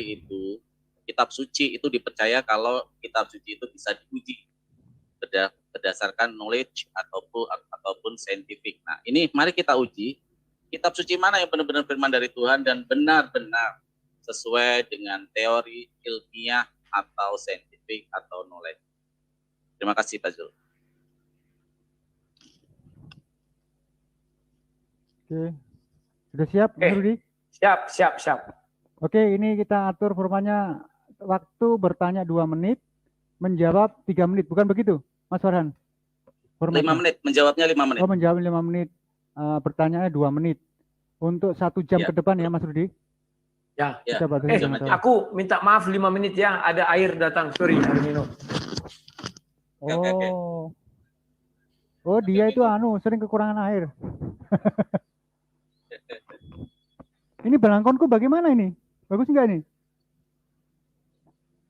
itu kitab suci itu dipercaya kalau kitab suci itu bisa diuji berdasarkan knowledge ataupun scientific. Nah, ini mari kita uji kitab suci mana yang benar-benar firman dari Tuhan dan benar-benar sesuai dengan teori ilmiah atau scientific atau knowledge. Terima kasih Pak Zul. Oke. Sudah siap, Mas Rudi? Siap. Oke, ini kita atur formatnya, waktu bertanya 2 menit, menjawab 3 menit, bukan begitu, Mas Farhan? 5 menit, menjawabnya 5 menit. Oh, menjawab 5 menit, bertanya 2 menit. Untuk 1 jam ke depan ya, Mas Rudi? Ya. Kita batasi aku minta maaf 5 menit ya, ada air datang, sorry, air minum. Oh, dia itu sering kekurangan air. Ini belangkonku bagaimana ini? Bagus enggak ini?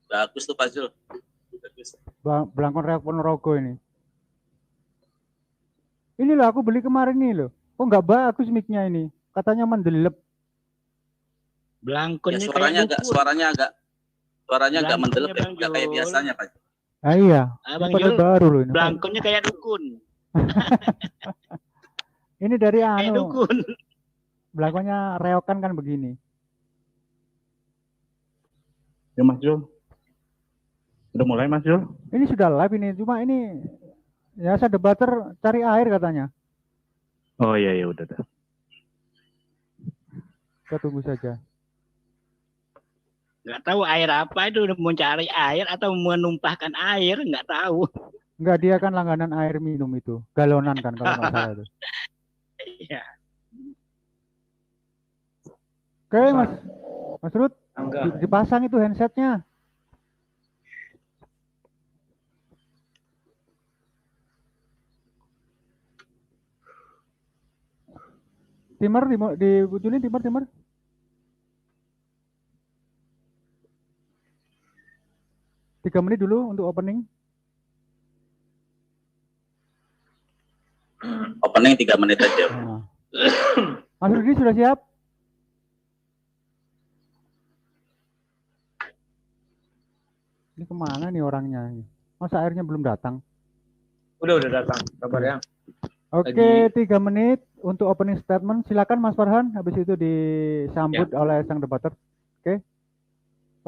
Bagus tuh Pak Zul. Bagus. Belangkon Reok Ponorogo ini. Ini loh aku beli kemarin nih loh. Kok enggak bagus mic-nya ini? Katanya mendelep. Belangkonnya ya, suaranya agak mendelep ya, enggak kayak biasanya Pak. Ah iya. Abang Jul, baru loh ini. Belangkonnya kayak dukun. Ini dari kayak dukun. Belangkonnya reokan kan begini. Ya Mas Jul. Udah mulai Mas Jul? Ini sudah live ini, cuma ini ya saya debater cari air katanya. Oh iya udah. Kita tunggu saja. Nggak tahu air apa itu, udah mau cari air atau menumpahkan air, nggak tahu. Enggak, dia kan langganan air minum itu, galonan kan kalau nggak salah itu. Iya. Oke Mas Rud, dipasang itu handsetnya. Timer, dibujulin timer. Tiga menit dulu untuk opening. Opening 3 menit aja. Mas Rudi sudah siap? Ini kemana nih orangnya? Masa airnya belum datang? Udah datang, kabar ya. Oke, 3 menit untuk opening statement. Silakan Mas Farhan, habis itu disambut oleh sang debater. Oke.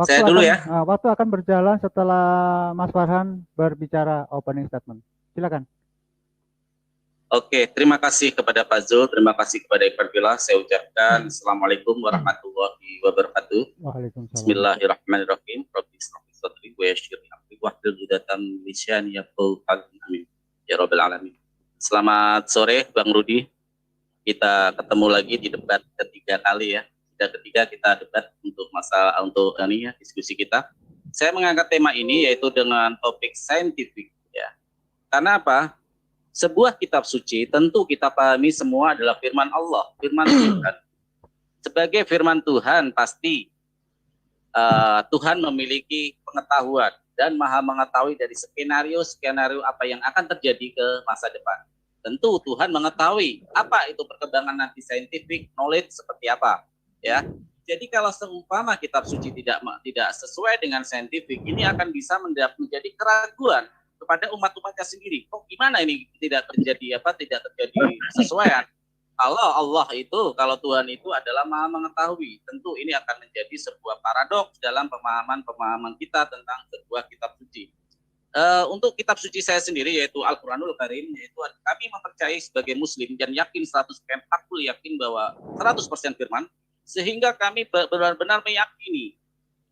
Saya dulu ya. Waktu akan berjalan setelah Mas Farhan berbicara opening statement. Silakan. Oke, terima kasih kepada Pak Zul, terima kasih kepada Iqbal Billah. Saya ucapkan Assalamualaikum warahmatullahi wabarakatuh. Waalaikumsalam. Bismillahirrahmanirrahim. Rabbi shrah li sadri wa yassir li amri wahlul 'uqdatam min lisani yafqahu qawli. Amin. Ya Rabbal alamin. Selamat sore Bang Rudi. Kita ketemu lagi di debat ketiga kali ya. Ketiga kita debat untuk diskusi kita. Saya mengangkat tema ini yaitu dengan topik saintifik ya. Karena apa? Sebuah kitab suci tentu kita pahami semua adalah firman Allah, firman Tuhan. Sebagai firman Tuhan pasti Tuhan memiliki pengetahuan dan maha mengetahui dari skenario apa yang akan terjadi ke masa depan. Tentu Tuhan mengetahui apa itu perkembangan nanti saintifik, knowledge seperti apa, ya. Jadi kalau seumpama kitab suci tidak sesuai dengan saintifik, ini akan bisa menjadi keraguan kepada umat-umatnya sendiri. Kok gimana ini tidak terjadi sesuaian? Kalau Tuhan itu adalah maha mengetahui, tentu ini akan menjadi sebuah paradoks dalam pemahaman kita tentang sebuah kitab suci. Untuk kitab suci saya sendiri yaitu Al-Quranul Karim, yaitu kami mempercayai sebagai muslim dan yakin 100% aku yakin bahwa 100% firman, sehingga kami benar-benar meyakini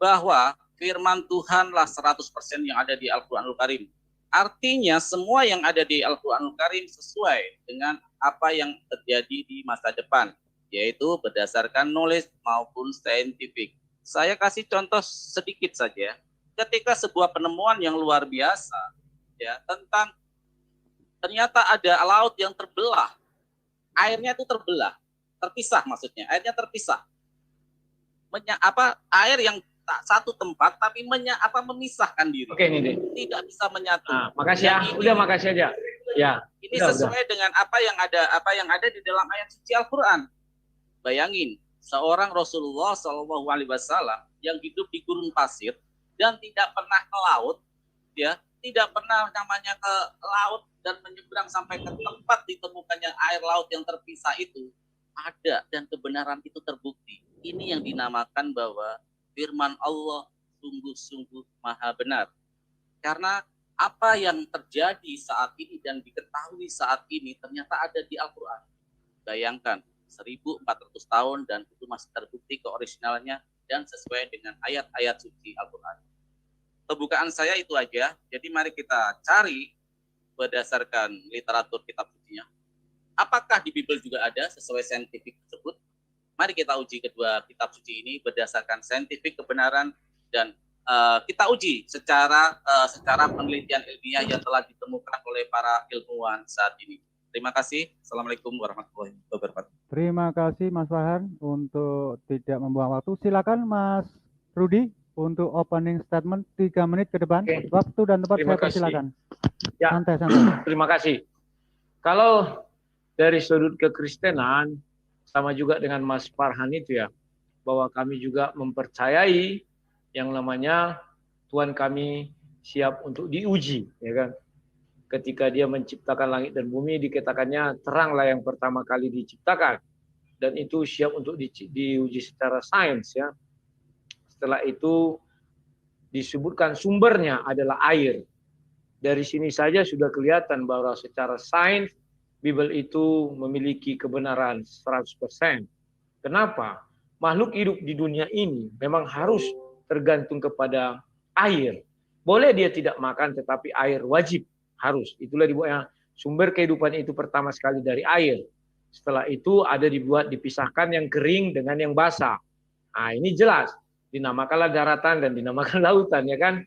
bahwa firman Tuhanlah 100% yang ada di Al-Quranul Karim. Artinya semua yang ada di Al-Quranul Karim sesuai dengan apa yang terjadi di masa depan, yaitu berdasarkan knowledge maupun scientific. Saya kasih contoh sedikit saja. Ketika sebuah penemuan yang luar biasa, ya, tentang ternyata ada laut yang terbelah, airnya itu terpisah maksudnya, airnya terpisah. Air yang tak satu tempat tapi memisahkan diri. Oke, ini tidak bisa menyatu. Makasih ya. Udah makasih aja. Ya. Ini sesuai dengan apa yang ada di dalam ayat suci Al-Qur'an. Bayangin, seorang Rasulullah SAW yang hidup di gurun pasir dan tidak pernah ke laut, ya, tidak pernah namanya ke laut dan menyeberang sampai ke tempat ditemukannya air laut yang terpisah itu, ada dan kebenaran itu terbukti. Ini yang dinamakan bahwa firman Allah sungguh-sungguh maha benar. Karena apa yang terjadi saat ini dan diketahui saat ini ternyata ada di Al-Quran. Bayangkan, 1400 tahun dan itu masih terbukti keoriginalnya dan sesuai dengan ayat-ayat suci Al-Quran. Pembukaan saya itu aja, jadi mari kita cari berdasarkan literatur kitab sucinya. Apakah di Bible juga ada sesuai saintifik tersebut? Mari kita uji kedua kitab suci ini berdasarkan saintifik kebenaran dan kita uji secara penelitian ilmiah yang telah ditemukan oleh para ilmuwan saat ini. Terima kasih. Assalamualaikum warahmatullahi wabarakatuh. Terima kasih Mas Farhan untuk tidak membuang waktu. Silakan Mas Rudi untuk opening statement 3 menit ke depan. Oke. Waktu dan tempat Terima saya kasih. persilakan. Ya. Santai-santai. Terima kasih. Kalau dari sudut kekristenan, sama juga dengan Mas Farhan itu ya, bahwa kami juga mempercayai yang namanya Tuhan kami siap untuk diuji, ya kan? Ketika Dia menciptakan langit dan bumi, dikatakannya teranglah yang pertama kali diciptakan, dan itu siap untuk diuji secara sains, ya. Setelah itu disebutkan sumbernya adalah air. Dari sini saja sudah kelihatan bahwa secara sains Bible itu memiliki kebenaran 100%. Kenapa? Makhluk hidup di dunia ini memang harus tergantung kepada air. Boleh dia tidak makan, tetapi air wajib, harus. Itulah dibuatnya sumber kehidupan itu pertama sekali dari air. Setelah itu ada dipisahkan yang kering dengan yang basah. Nah, ini jelas. Dinamakanlah daratan dan dinamakan lautan, ya kan?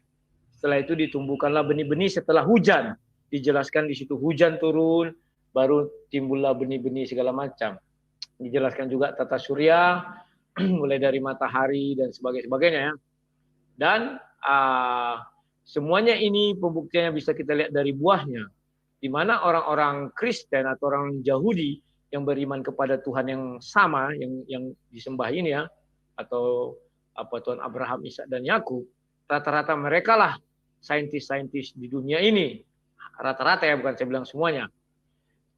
Setelah itu ditumbuhkanlah benih-benih setelah hujan. Dijelaskan di situ hujan turun, baru timbullah benih-benih segala macam. Dijelaskan juga tata surya, mulai dari matahari dan sebagainya, ya. Dan semuanya ini pembuktiannya bisa kita lihat dari buahnya, di mana orang-orang Kristen atau orang Yahudi yang beriman kepada Tuhan yang sama, yang disembah ini, ya, atau Tuhan Abraham, Ishak dan Yakub, rata-rata mereka lah saintis-saintis di dunia ini, rata-rata, ya, bukan saya bilang semuanya.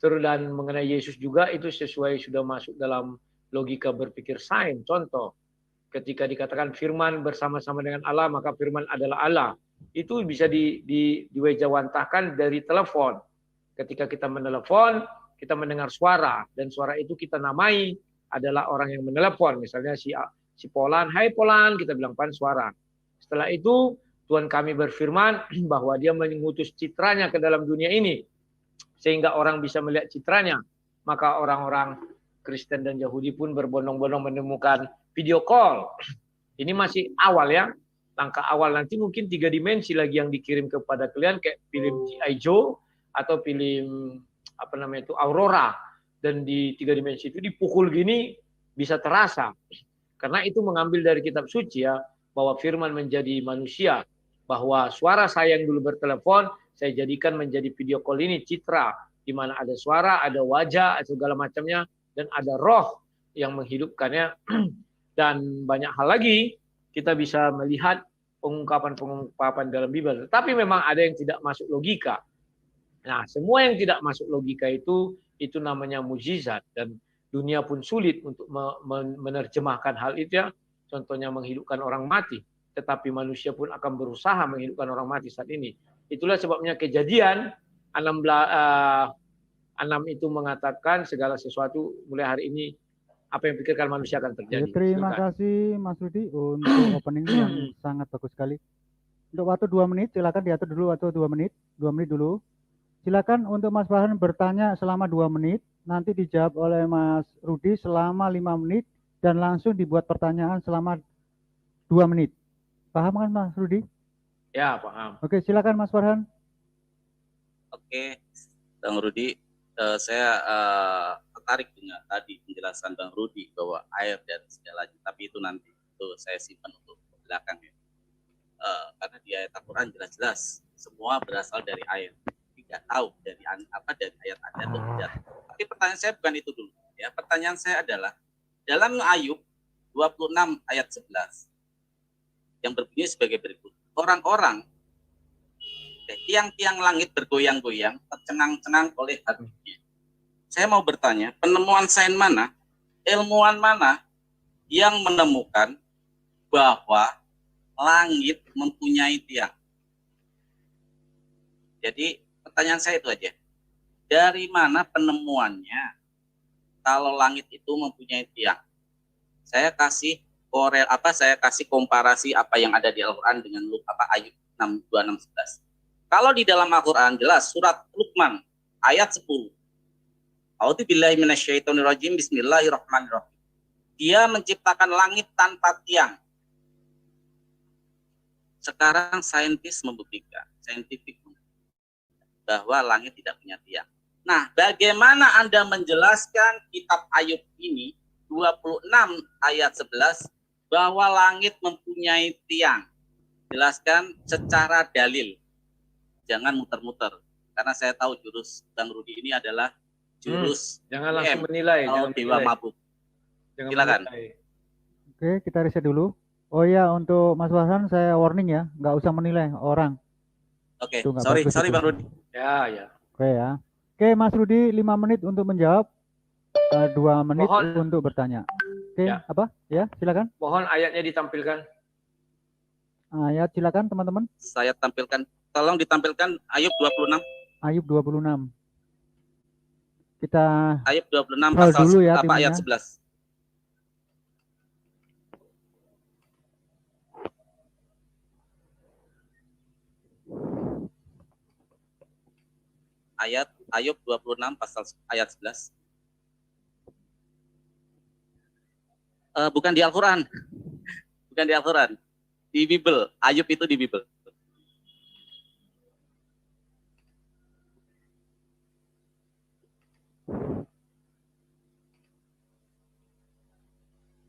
Terus dan mengenai Yesus juga itu sesuai sudah masuk dalam logika berpikir sains. Contoh, ketika dikatakan firman bersama-sama dengan Allah, maka firman adalah Allah. Itu bisa diwejawantahkan dari telepon. Ketika kita menelepon, kita mendengar suara, dan suara itu kita namai adalah orang yang menelepon. Misalnya si Polan, hai Polan, kita bilang pan suara. Setelah itu Tuhan kami berfirman bahwa Dia mengutus citranya ke dalam dunia ini, sehingga orang bisa melihat citranya. Maka orang-orang Kristen dan Yahudi pun berbondong-bondong menemukan video call. Ini masih awal, ya. Langkah awal, nanti mungkin 3 dimensi lagi yang dikirim kepada kalian, kayak film G.I. Joe atau film Aurora. Dan di 3 dimensi itu dipukul gini bisa terasa. Karena itu mengambil dari kitab suci, ya, bahwa firman menjadi manusia, bahwa suara saya yang dulu bertelepon saya jadikan menjadi video call ini citra, di mana ada suara, ada wajah, segala macamnya, dan ada roh yang menghidupkannya. Dan banyak hal lagi kita bisa melihat pengungkapan-pengungkapan dalam Bible. Tapi memang ada yang tidak masuk logika. Nah, semua yang tidak masuk logika itu namanya mukjizat, dan dunia pun sulit untuk menerjemahkan hal itu, ya. Contohnya menghidupkan orang mati, tetapi manusia pun akan berusaha menghidupkan orang mati saat ini. Itulah sebabnya Kejadian 6 itu mengatakan segala sesuatu mulai hari ini apa yang pikirkan manusia akan terjadi. Terima kasih Mas Rudi untuk opening yang sangat bagus sekali. Untuk waktu 2 menit, silakan diatur dulu waktu 2 menit. 2 menit dulu. Silakan untuk Mas Farhan bertanya selama 2 menit, nanti dijawab oleh Mas Rudi selama 5 menit, dan langsung dibuat pertanyaan selama 2 menit. Paham kan Mas Rudi? Ya, paham. Oke, silakan Mas Farhan. Oke, Bang Rudi, saya tertarik dengan tadi penjelasan Bang Rudi bahwa air dan segalanya, tapi itu nanti itu saya simpan untuk belakang, ya. Karena di ayat Al-Quran jelas-jelas semua berasal dari air. Tidak tahu dari ayat ada atau tidak. Tapi pertanyaan saya bukan itu dulu, ya. Pertanyaan saya adalah dalam Ayub 26 ayat 11. yang berbunyi sebagai berikut. Orang-orang, tiang-tiang langit bergoyang-goyang, tercengang-cengang oleh hatinya. Saya mau bertanya, penemuan sains mana, ilmuwan mana yang menemukan bahwa langit mempunyai tiang? Jadi pertanyaan saya itu aja. Dari mana penemuannya kalau langit itu mempunyai tiang? Saya kasih komparasi apa yang ada di Al-Qur'an dengan Ayub 6:26-11. Kalau di dalam Al-Qur'an jelas surat Luqman ayat 10. A'udzubillahi minasyaitonirrajim, bismillahirrahmanirrahim. Dia menciptakan langit tanpa tiang. Sekarang saintifik membuktikan bahwa langit tidak punya tiang. Nah, bagaimana Anda menjelaskan kitab Ayub ini 26 ayat 11 bahwa langit mempunyai tiang? Jelaskan secara dalil. Jangan muter-muter. Karena saya tahu jurus Bang Rudi ini adalah jurus jangan langsung menilai, jangan dewa mabuk. Silakan. Oke, kita riset dulu. Oh ya, untuk Mas Farhan saya warning ya, nggak usah menilai orang. Oke, sorry Bang Rudi. Ya. Oke ya. Oke, Mas Rudi 5 menit untuk menjawab, 2 menit untuk bertanya. Oke, Ya. apa? Ya, silakan. Mohon ayatnya ditampilkan. Ayat silakan teman-teman. Saya tampilkan. Tolong ditampilkan Ayub 26. Ayub 26. Kita Ayub 26 scroll pasal dulu ya, ayat timnya. 11. Ayub 26 pasal ayat 11. Bukan di Al-Qur'an. Bukan di Al-Qur'an. Di Bible. Ayub itu di Bible.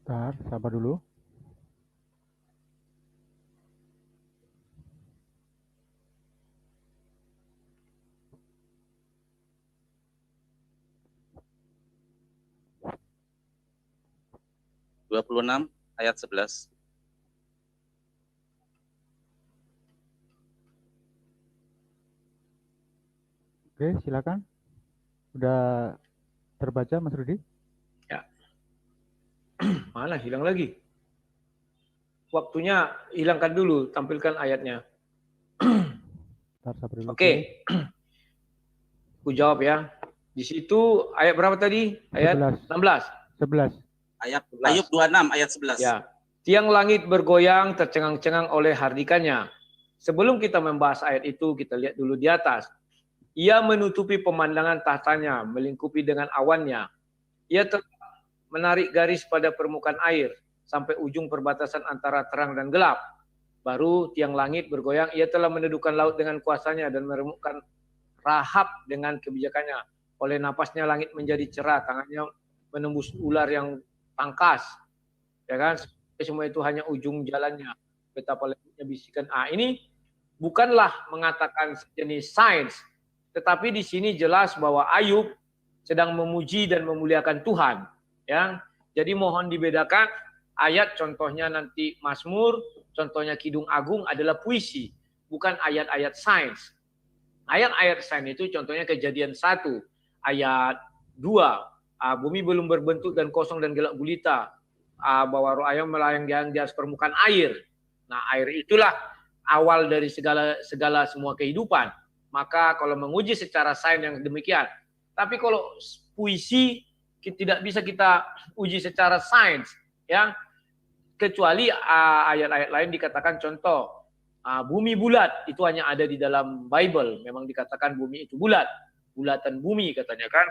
Bentar, sabar dulu. (26) ayat 11. Oke, silakan. Udah terbaca Mas Rudi? Mana hilang lagi? Waktunya hilangkan dulu, tampilkan ayatnya. Bentar, sabar dulu. Oke. Aku jawab ya. Di situ ayat berapa tadi? Ayat 11. 16. 11. Ayub 26 ayat 11. Ya. Tiang langit bergoyang tercengang-cengang oleh hardikannya. Sebelum kita membahas ayat itu, kita lihat dulu di atas. Ia menutupi pemandangan tahtanya, melingkupi dengan awannya. Ia menarik garis pada permukaan air sampai ujung perbatasan antara terang dan gelap. Baru tiang langit bergoyang, ia telah menundukkan laut dengan kuasanya dan meremukkan Rahab dengan kebijakannya. Oleh napasnya langit menjadi cerah, tangannya menembus ular yang tangkas. Ya kan? Semua itu hanya ujung jalannya. Betapa lembutnya bisikan. Ini bukanlah mengatakan sejenis sains, tetapi di sini jelas bahwa Ayub sedang memuji dan memuliakan Tuhan. Ya, jadi mohon dibedakan ayat contohnya nanti Mazmur, contohnya Kidung Agung adalah puisi, bukan ayat-ayat sains. Ayat-ayat sains itu contohnya Kejadian 1, ayat 2, bumi belum berbentuk dan kosong dan gelap gulita, bahwa roh ayam melayang-layang di atas permukaan air. Nah, air itulah awal dari segala semua kehidupan. Maka kalau menguji secara sains yang demikian, tapi kalau puisi tidak bisa kita uji secara sains, ya, kecuali ayat-ayat lain dikatakan contoh bumi bulat itu hanya ada di dalam Bible, memang dikatakan bumi itu bulat, bulatan bumi katanya kan.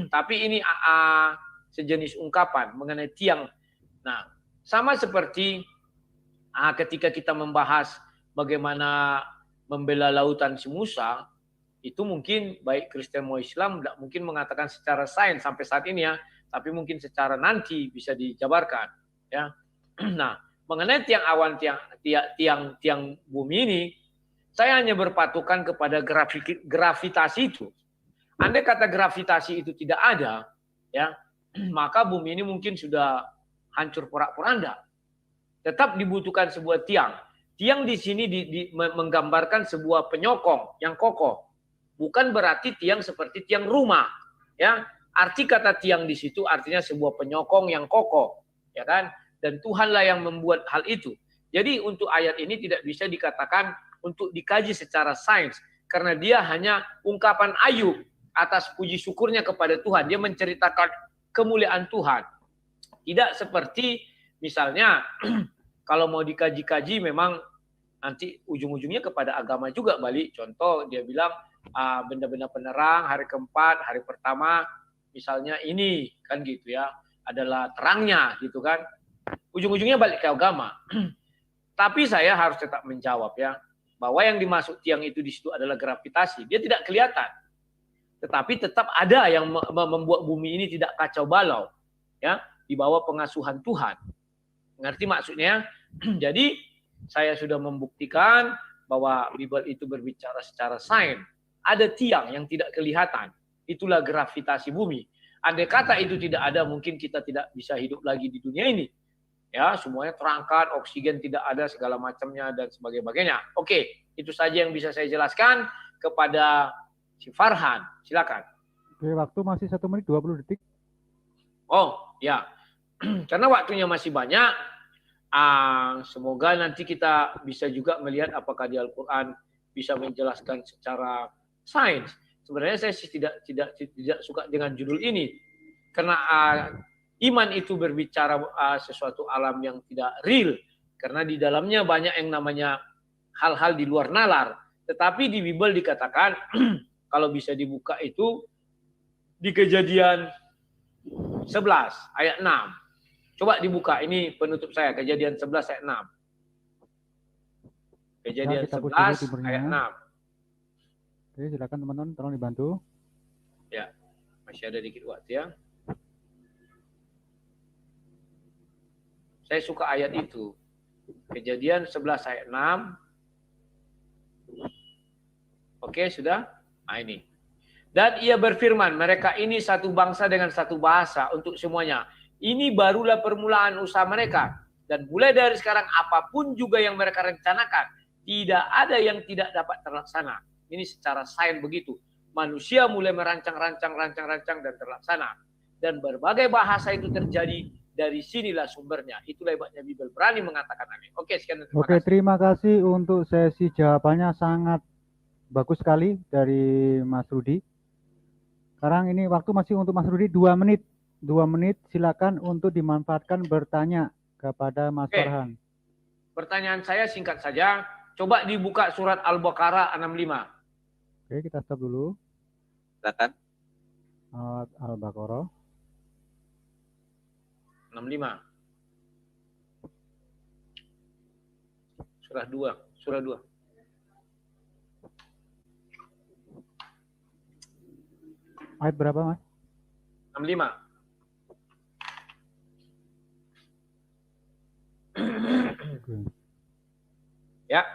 Tapi ini sejenis ungkapan mengenai tiang. Nah, sama seperti ketika kita membahas bagaimana membela lautan si Musa. Itu mungkin baik Kristen maupun Islam tidak mungkin mengatakan secara sains sampai saat ini ya, tapi mungkin secara nanti bisa dijabarkan ya. Nah, mengenai tiang awan, tiang bumi ini, saya hanya berpatokan kepada gravitasi itu. Andai kata gravitasi itu tidak ada, ya, maka bumi ini mungkin sudah hancur porak-poranda. Tetap dibutuhkan sebuah tiang. Tiang di sini menggambarkan sebuah penyokong yang kokoh. Bukan berarti tiang seperti tiang rumah, ya. Arti kata tiang di situ artinya sebuah penyokong yang kokoh, ya kan? Dan Tuhanlah yang membuat hal itu. Jadi untuk ayat ini tidak bisa dikatakan untuk dikaji secara sains, karena dia hanya ungkapan Ayub atas puji syukurnya kepada Tuhan. Dia menceritakan kemuliaan Tuhan. Tidak seperti misalnya kalau mau dikaji-kaji memang nanti ujung-ujungnya kepada agama juga balik. Contoh dia bilang benda-benda penerang hari keempat, hari pertama misalnya ini kan gitu ya, adalah terangnya gitu kan. Ujung-ujungnya balik ke agama. Tapi saya harus tetap menjawab ya, bahwa yang dimaksud tiang itu di situ adalah gravitasi. Dia tidak kelihatan. Tetapi tetap ada yang membuat bumi ini tidak kacau balau, ya, di bawah pengasuhan Tuhan. Ngerti maksudnya? Jadi saya sudah membuktikan bahwa Bible itu berbicara secara sains. Ada tiang yang tidak kelihatan. Itulah gravitasi bumi. Andai kata itu tidak ada, mungkin kita tidak bisa hidup lagi di dunia ini. Ya, semuanya terangkat, oksigen tidak ada, segala macamnya dan sebagainya. Oke, itu saja yang bisa saya jelaskan kepada si Farhan. Silakan. Oke, waktu masih 1 menit 20 detik. Oh, ya. Karena waktunya masih banyak, semoga nanti kita bisa juga melihat apakah di Al-Quran bisa menjelaskan secara sains. Sebenarnya saya tidak suka dengan judul ini, karena iman itu berbicara sesuatu alam yang tidak real, karena di dalamnya banyak yang namanya hal-hal di luar nalar. Tetapi di Bible dikatakan kalau bisa dibuka itu di Kejadian 11 ayat 6. Coba dibuka, ini penutup saya, Kejadian 11 ayat 6. Kejadian 11 ayat 6. Oke, silakan teman-teman, tolong dibantu. Ya, masih ada dikit waktu ya. Saya suka ayat itu. Kejadian 11 ayat 6. Oke, sudah? Nah ini. Dan ia berfirman, mereka ini satu bangsa dengan satu bahasa untuk semuanya. Ini barulah permulaan usaha mereka. Dan mulai dari sekarang apapun juga yang mereka rencanakan, tidak ada yang tidak dapat terlaksana. Ini secara sains begitu. Manusia mulai merancang dan terlaksana. Dan berbagai bahasa itu terjadi, dari sinilah sumbernya. Itulah hebatnya Bible, berani mengatakan amin. Oke, sekian. Terima kasih untuk sesi jawabannya, sangat bagus sekali dari Mas Rudi. Sekarang ini waktu masih untuk Mas Rudi 2 menit. 2 menit silakan untuk dimanfaatkan bertanya kepada Mas Farhan. Pertanyaan saya singkat saja. Coba dibuka surat Al-Baqarah 65. Oke, kita stop dulu. Silakan. Al-Baqarah 65. Surah 2. Ayat berapa, Mas? 65. Ya,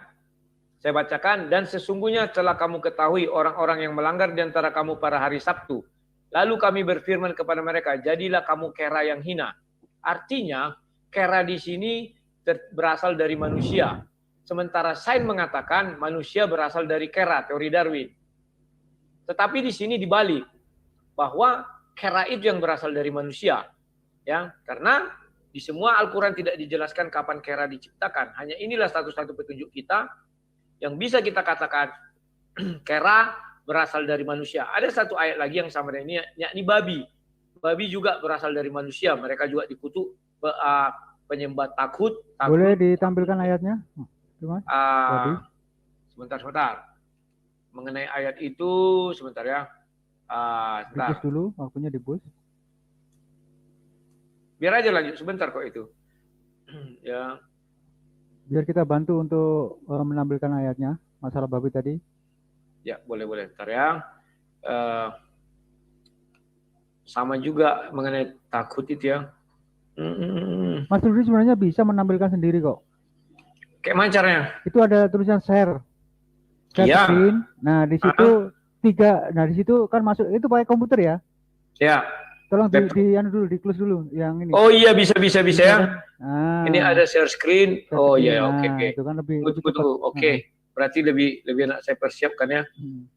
saya bacakan. Dan sesungguhnya telah kamu ketahui orang-orang yang melanggar di antara kamu pada hari Sabtu. Lalu kami berfirman kepada mereka, jadilah kamu kera yang hina. Artinya, kera di sini berasal dari manusia. Sementara sains mengatakan manusia berasal dari kera, teori Darwin. Tetapi di sini dibalik, bahwa kera itu yang berasal dari manusia. Ya, karena di semua Al-Quran tidak dijelaskan kapan kera diciptakan. Hanya inilah satu-satu petunjuk kita yang bisa kita katakan kera berasal dari manusia. Ada satu ayat lagi yang sama dengan ini, yakni babi. Babi juga berasal dari manusia. Mereka juga dikutuk penyembah takut. Boleh ditampilkan ayatnya? Sebentar. Mengenai ayat itu, sebentar ya. Dibus dulu, waktunya dibus. Biar aja lanjut sebentar kok itu. Ya. Biar kita bantu untuk menampilkan ayatnya, masalah babi tadi. Ya, boleh. Bentar ya. Sama juga mengenai takut itu ya. Mas Rudi sebenarnya bisa menampilkan sendiri kok. Kayak mana caranya? Itu ada tulisan share. Screen. Nah, di situ 3. Nah, di situ kan masuk, itu pakai komputer ya? Ya. Tolong Web- anu dulu, di close dulu yang ini. Oh iya, bisa ya. Nah, Ini ada share screen. share Oh screen. iya, Nah, oke. itu kan lebih Tunggu. cepat. Oke. Berarti lebih enak saya persiapkan ya. Hmm.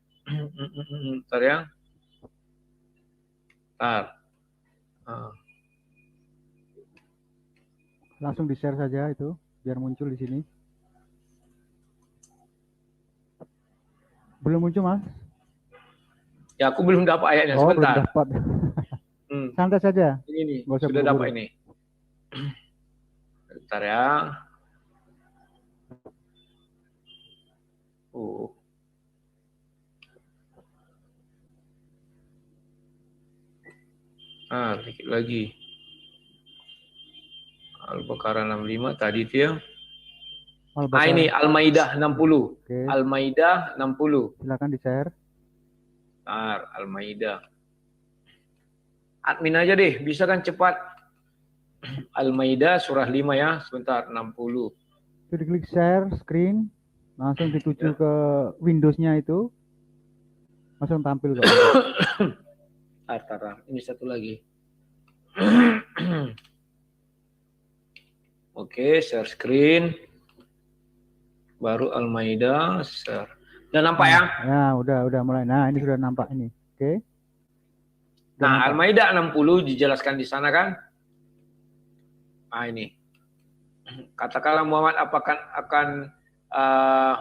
Bentar ya. Bentar. Ah. Langsung di-share saja itu biar muncul di sini. Belum muncul, Mas? Ya, aku belum dapat ayatnya. Oh, belum Sebentar. dapat. Santai saja. Ini nih, Nggak usah sudah buru-buru. dapat ini. Bentar ya. Dikit lagi. Al-Baqarah 65 tadi itu ya. Ini Al-Maidah 60. Oke. Al-Maidah 60. Silakan di-share. Bentar, Al-Maidah. Admin aja deh, bisa kan cepat. Al-Maidah surah 5 ya, sebentar 60. Itu diklik share screen, langsung dituju ke Windows-nya itu. Langsung tampil kok. Ini satu lagi. Oke, share screen. Baru Al-Maidah share. Udah nampak ya? Ya, udah mulai. Nah, ini sudah nampak ini. Oke. Nah, Al-Maidah 60 dijelaskan di sana kan? Nah, ini. Katakanlah Muhammad akan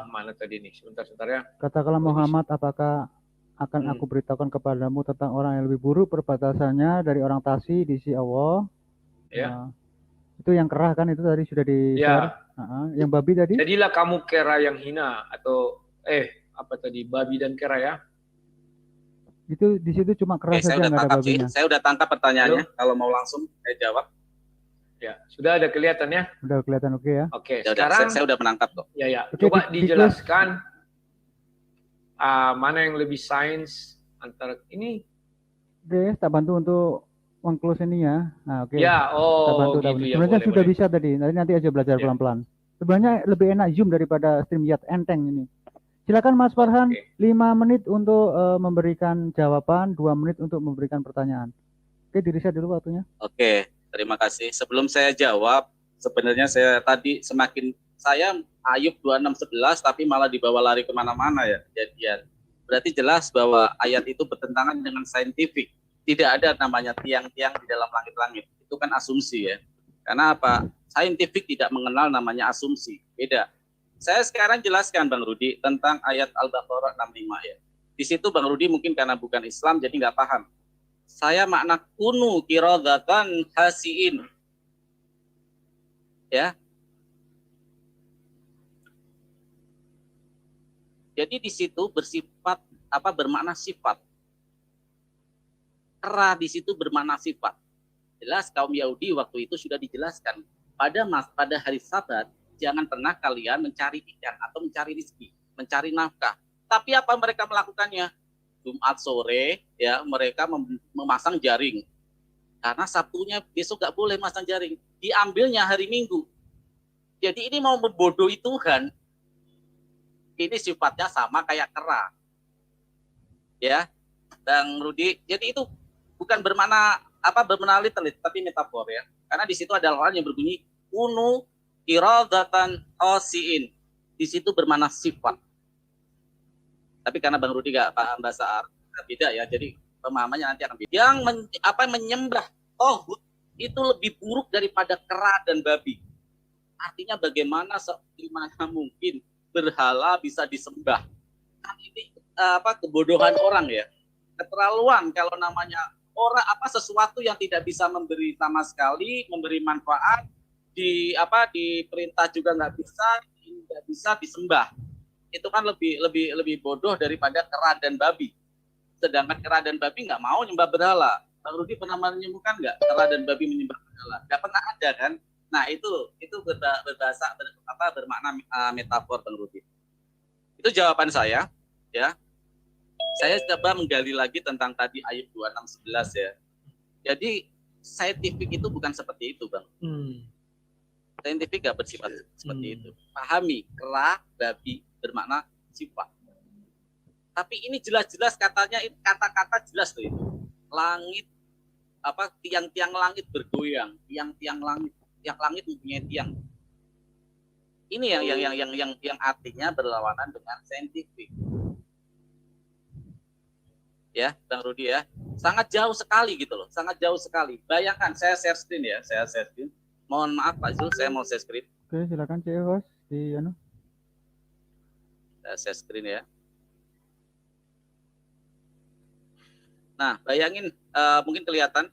mana tadi nih? Sebentar ya. Katakanlah Muhammad, apakah akan aku beritahukan kepadamu tentang orang yang lebih buruk perbatasannya dari orang Tasi di sisi Allah. Ya. Nah, itu yang kerah kan itu tadi sudah di-share. Ya. Yang babi tadi? Jadilah kamu kera yang hina atau apa tadi, babi dan kera ya? Itu di situ cuma kerah saja, nggak ada babinya. Saya udah tangkap pertanyaannya. Kalau mau langsung saya jawab. Ya, sudah ada kelihatan ya? Udah kelihatan oke ya? Oke, Ya sekarang saya udah menangkap kok. Ya. Oke, Coba dijelaskan mana yang lebih sains antara ini. Oke, tak bantu untuk meng-close ini ya. Nah, oke. Ya, Tak bantu. ya. Sebenarnya sudah boleh. bisa tadi. Nanti aja belajar Ya. pelan-pelan. Sebenarnya lebih enak Zoom daripada StreamYard enteng ini. Silakan Mas Farhan, 5 menit untuk memberikan jawaban, 2 menit untuk memberikan pertanyaan. Oke, di-reset dulu waktunya. Oke, terima kasih. Sebelum saya jawab, sebenarnya saya Ayub 26:11 tapi malah dibawa lari kemana-mana ya kejadian. Berarti jelas bahwa ayat itu bertentangan dengan saintifik. Tidak ada namanya tiang-tiang di dalam langit-langit. Itu kan asumsi ya. Karena apa? Saintifik tidak mengenal namanya asumsi. Beda. Saya sekarang jelaskan Bang Rudi tentang ayat Al-Baqarah 65 ya. Di situ Bang Rudi mungkin karena bukan Islam jadi nggak paham. Saya makna kunu kiradatan hasiin. Ya. Jadi di situ bermakna sifat. Kera di situ bermakna sifat. Jelas kaum Yahudi waktu itu sudah dijelaskan pada hari Sabat jangan pernah kalian mencari ikan atau mencari rezeki, mencari nafkah. Tapi apa mereka melakukannya? Jumat sore ya mereka memasang jaring. Karena Sabtunya besok nggak boleh masang jaring. Diambilnya hari Minggu. Jadi ini mau membodohi Tuhan. Ini sifatnya sama kayak kera. Ya. Bang Rudi, jadi itu bukan bermakna literal tapi metafor ya. Karena di situ ada orang yang berbunyi kunu iradatan khasiin. Di situ bermakna sifat. Tapi karena Bang Rudi gak paham bahasa Arab, beda ya. Jadi pemahamannya nanti akan beda. Yang menyembah tohut itu lebih buruk daripada kera dan babi. Artinya bagaimana mungkin berhala bisa disembah. Kan ini kebodohan orang ya. Keterlaluan kalau namanya orang sesuatu yang tidak bisa memberi sama sekali, memberi manfaat, diperintah juga nggak bisa disembah. Itu kan lebih bodoh daripada kera dan babi. Sedangkan kera dan babi nggak mau nyembah berhala. Bang Rudi pernah menyembuhkan nggak kera dan babi menyembah berhala? Nggak pernah ada kan? Nah itu bermakna metafor Bang Rudi. Itu jawaban saya. Ya, saya coba menggali lagi tentang tadi ayat 26:11 ya. Jadi saintifik itu bukan seperti itu Bang. Saintifik nggak bersifat seperti itu. Pahami kera, babi bermakna sifat. Tapi ini jelas-jelas kata-kata jelas tuh itu. Langit tiang-tiang langit bergoyang, tiang langit mempunyai tiang. Ini yang artinya berlawanan dengan saintifik. Ya, Bang Rudi ya. Sangat jauh sekali gitu loh, sangat jauh sekali. Bayangkan, saya share screen ya, Mohon maaf Pak Zul, saya mau share screen. Oke, silakan Cik Host di Saya share screen ya. Nah, bayangin, mungkin kelihatan.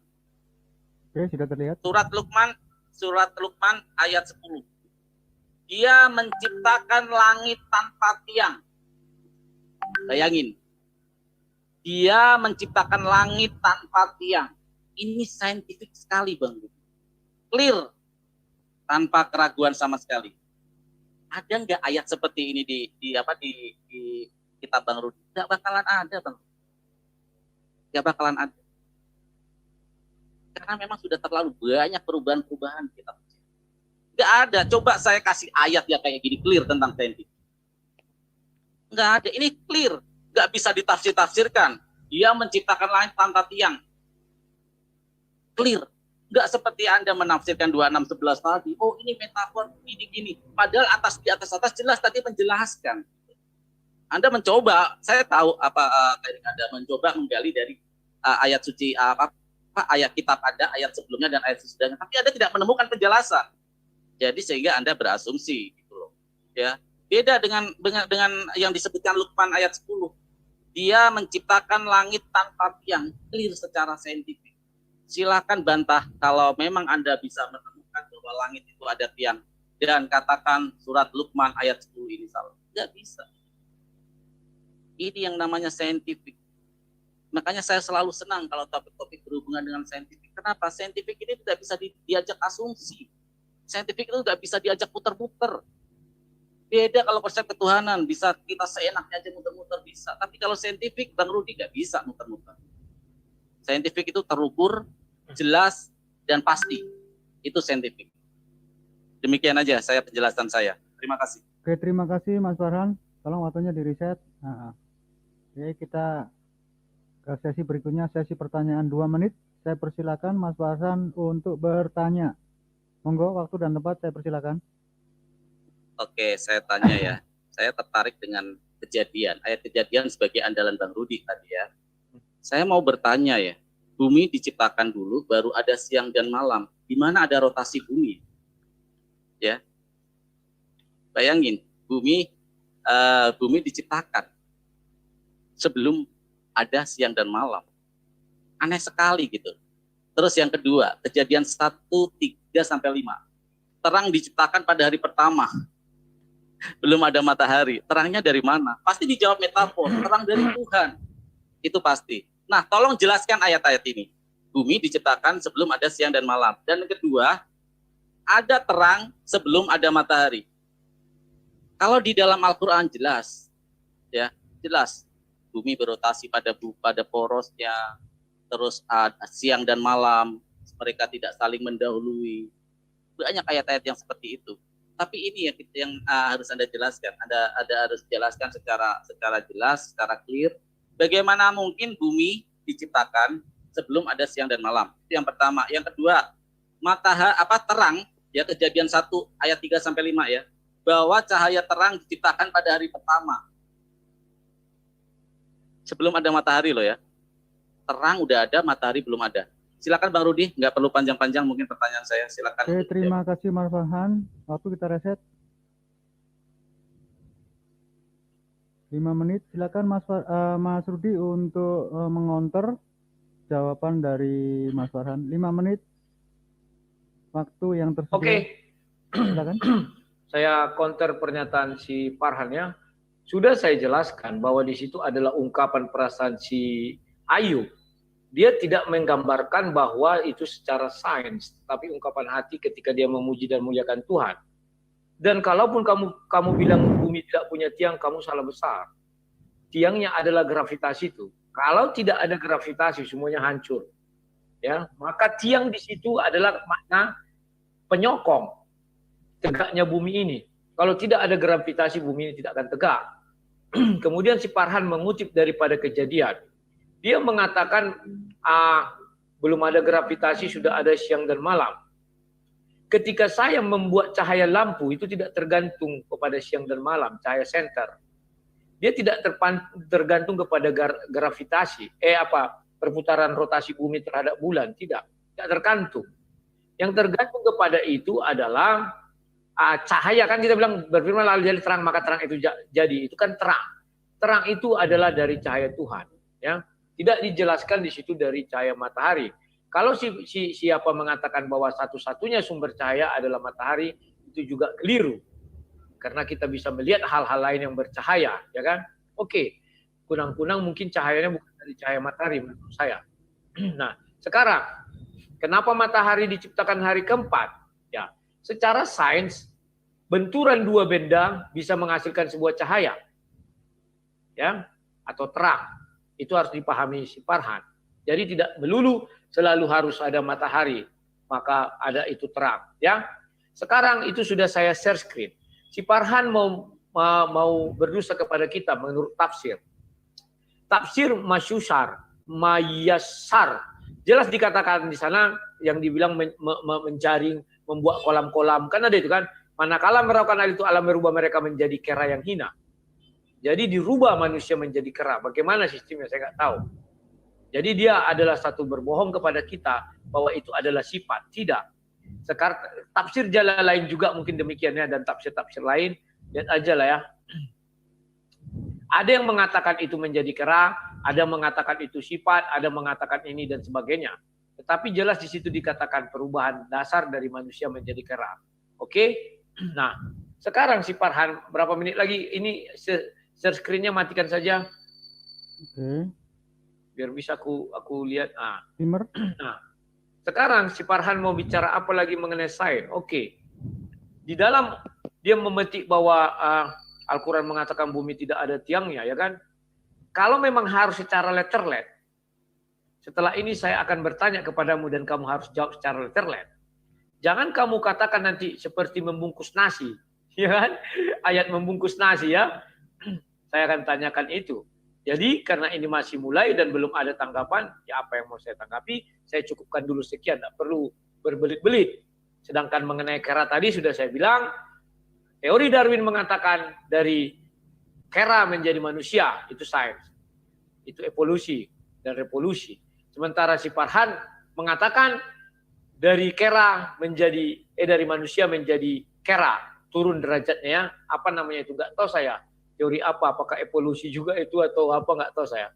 Oke, sudah terlihat. Surat Luqman ayat 10. Dia menciptakan langit tanpa tiang. Bayangin. Dia menciptakan langit tanpa tiang. Ini saintifik sekali, Bang. Clear. Tanpa keraguan sama sekali. Ada nggak ayat seperti ini di kitab Bang Rudi? Nggak bakalan ada, Bang. Nggak bakalan ada. Karena memang sudah terlalu banyak perubahan-perubahan kita. Nggak ada. Coba saya kasih ayat ya kayak gini, clear tentang saintifik. Nggak ada. Ini clear. Nggak bisa ditafsir-tafsirkan. Dia menciptakan langit tanpa tiang. Clear. Nggak seperti Anda menafsirkan 26:11 tadi. Oh, ini metafor, gini-gini. Padahal di atas jelas tadi menjelaskan. Anda mencoba, saya tahu Anda mencoba menggali dari ayat suci ayat kitab Anda, ayat sebelumnya dan ayat sesudahnya, tapi Anda tidak menemukan penjelasan. Jadi sehingga Anda berasumsi gitu loh. Ya. Beda dengan yang disebutkan Luqman ayat 10. Dia menciptakan langit tanpa tiang, clear secara saintifik. Silakan bantah kalau memang Anda bisa menemukan bahwa langit itu ada tiang dan katakan surat Luqman ayat 10 ini salah. Tidak bisa. Ini yang namanya saintifik. Makanya saya selalu senang kalau topik-topik berhubungan dengan saintifik. Kenapa? Saintifik ini tidak bisa diajak asumsi. Saintifik itu tidak bisa diajak puter-puter. Beda kalau konsep ketuhanan, bisa kita seenaknya aja muter-muter bisa. Tapi kalau saintifik, Bang Rudi nggak bisa muter-muter. Saintifik itu terukur, jelas, dan pasti. Itu saintifik. Demikian aja penjelasan saya. Terima kasih. Oke, terima kasih Mas Farhan. Tolong waktunya di-reset. Oke, kita ke sesi berikutnya, sesi pertanyaan 2 menit. Saya persilakan Mas Farhan untuk bertanya. Monggo, waktu dan tempat saya persilakan. Oke, saya tanya ya. Saya tertarik dengan kejadian. Ayat kejadian sebagai andalan Bang Rudi tadi ya. Saya mau bertanya ya. Bumi diciptakan dulu, baru ada siang dan malam. Di mana ada rotasi bumi? Ya. Bayangin, bumi diciptakan sebelum ada siang dan malam. Aneh sekali gitu. Terus yang kedua, kejadian 1:3-5. Terang diciptakan pada hari pertama. Belum ada matahari. Terangnya dari mana? Pasti dijawab metafor. Terang dari Tuhan. Itu pasti. Nah, tolong jelaskan ayat-ayat ini. Bumi diciptakan sebelum ada siang dan malam. Dan kedua, ada terang sebelum ada matahari. Kalau di dalam Al-Quran jelas, ya jelas. Bumi berotasi pada porosnya, terus siang dan malam, mereka tidak saling mendahului. Banyak ayat-ayat yang seperti itu. Tapi ini yang harus Anda jelaskan. Anda harus jelaskan secara jelas, secara clear. Bagaimana mungkin bumi diciptakan sebelum ada siang dan malam? Itu yang pertama. Yang kedua, terang, ya kejadian 1 ayat 3-5 ya. Bahwa cahaya terang diciptakan pada hari pertama. Sebelum ada matahari loh ya. Terang udah ada, matahari belum ada. Silakan Bang Rudi, nggak perlu panjang-panjang mungkin pertanyaan saya. Silakan. Oke, terima kasih Mas Farhan. Waktu kita reset. 5 menit. Silakan Mas Rudi untuk mengonter jawaban dari Mas Farhan. 5 menit. Waktu yang tersedia. Oke. Silakan. Saya counter pernyataan si Farhan ya. Sudah saya jelaskan bahwa di situ adalah ungkapan perasaan si Ayub. Dia tidak menggambarkan bahwa itu secara sains, tapi ungkapan hati ketika dia memuji dan memuliakan Tuhan. Dan kalaupun kamu bilang bumi tidak punya tiang, kamu salah besar. Tiangnya adalah gravitasi itu. Kalau tidak ada gravitasi, semuanya hancur. Ya, maka tiang di situ adalah makna penyokong tegaknya bumi ini. Kalau tidak ada gravitasi, bumi ini tidak akan tegak. Kemudian si Farhan mengutip daripada Kejadian. Dia mengatakan belum ada gravitasi, sudah ada siang dan malam. Ketika saya membuat cahaya lampu itu tidak tergantung kepada siang dan malam, cahaya senter. Dia tidak tergantung kepada gravitasi, perputaran rotasi bumi terhadap bulan, tidak tergantung. Yang tergantung kepada itu adalah cahaya, kan kita bilang berfirman lalu jadi terang maka terang itu jadi, itu kan terang. Terang itu adalah dari cahaya Tuhan, ya. Tidak dijelaskan di situ dari cahaya matahari. Kalau siapa mengatakan bahwa satu-satunya sumber cahaya adalah matahari, itu juga keliru. Karena kita bisa melihat hal-hal lain yang bercahaya, ya kan? Oke, kunang-kunang mungkin cahayanya bukan dari cahaya matahari menurut saya. Nah, sekarang kenapa matahari diciptakan hari keempat? Ya, secara sains benturan dua benda bisa menghasilkan sebuah cahaya, ya, atau terang. Itu harus dipahami si Farhan. Jadi tidak melulu selalu harus ada matahari maka ada itu terang, ya. Sekarang itu sudah saya share screen. Si Farhan mau berdosa kepada kita menurut tafsir. Tafsir masyusar, mayasar. Jelas dikatakan di sana yang dibilang menjaring, membuat kolam-kolam. Kan ada itu kan. Manakala melakukan hal itu Allah merubah mereka menjadi kera yang hina. Jadi dirubah manusia menjadi kera. Bagaimana sistemnya saya nggak tahu. Jadi dia adalah satu berbohong kepada kita bahwa itu adalah sifat. Tidak. Sekarang tafsir jalan lain juga mungkin demikiannya dan tafsir-tafsir lain. Lihat aja lah ya. Ada yang mengatakan itu menjadi kera, ada yang mengatakan itu sifat, ada yang mengatakan ini dan sebagainya. Tetapi jelas di situ dikatakan perubahan dasar dari manusia menjadi kera. Oke? Nah, sekarang si Farhan berapa menit lagi? Ini share screen-nya matikan saja. Oke. Biar bisa aku lihat. Timer. Nah, sekarang si Farhan mau bicara apa lagi mengenai sains. Oke. Di dalam dia memetik bahwa Al-Quran mengatakan bumi tidak ada tiangnya, ya kan? Kalau memang harus secara letterlet, setelah ini saya akan bertanya kepadamu dan kamu harus jawab secara letterlet. Jangan kamu katakan nanti seperti membungkus nasi, ya kan? Ayat membungkus nasi ya. Saya akan tanyakan itu. Jadi karena ini masih mulai dan belum ada tanggapan, ya apa yang mau saya tanggapi, saya cukupkan dulu sekian, tidak perlu berbelit-belit. Sedangkan mengenai kera tadi sudah saya bilang, teori Darwin mengatakan dari kera menjadi manusia, itu sains. Itu evolusi dan revolusi. Sementara si Farhan mengatakan dari kera menjadi, dari manusia menjadi kera, turun derajatnya, apa namanya itu, nggak tahu saya. Teori apa, apakah evolusi juga itu atau apa, nggak tahu saya.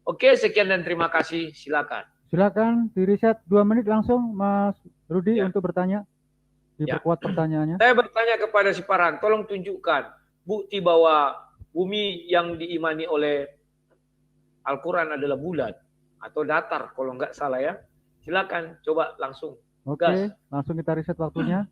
Oke, sekian dan terima kasih, silakan. Silakan di reset 2 menit langsung Mas Rudi Ya. untuk bertanya. Diperkuat pertanyaannya. Saya bertanya kepada si Farhan, tolong tunjukkan bukti bahwa bumi yang diimani oleh Al-Quran adalah bulat atau datar kalau nggak salah ya. Silakan, coba langsung. Oke, Gas. langsung kita reset waktunya.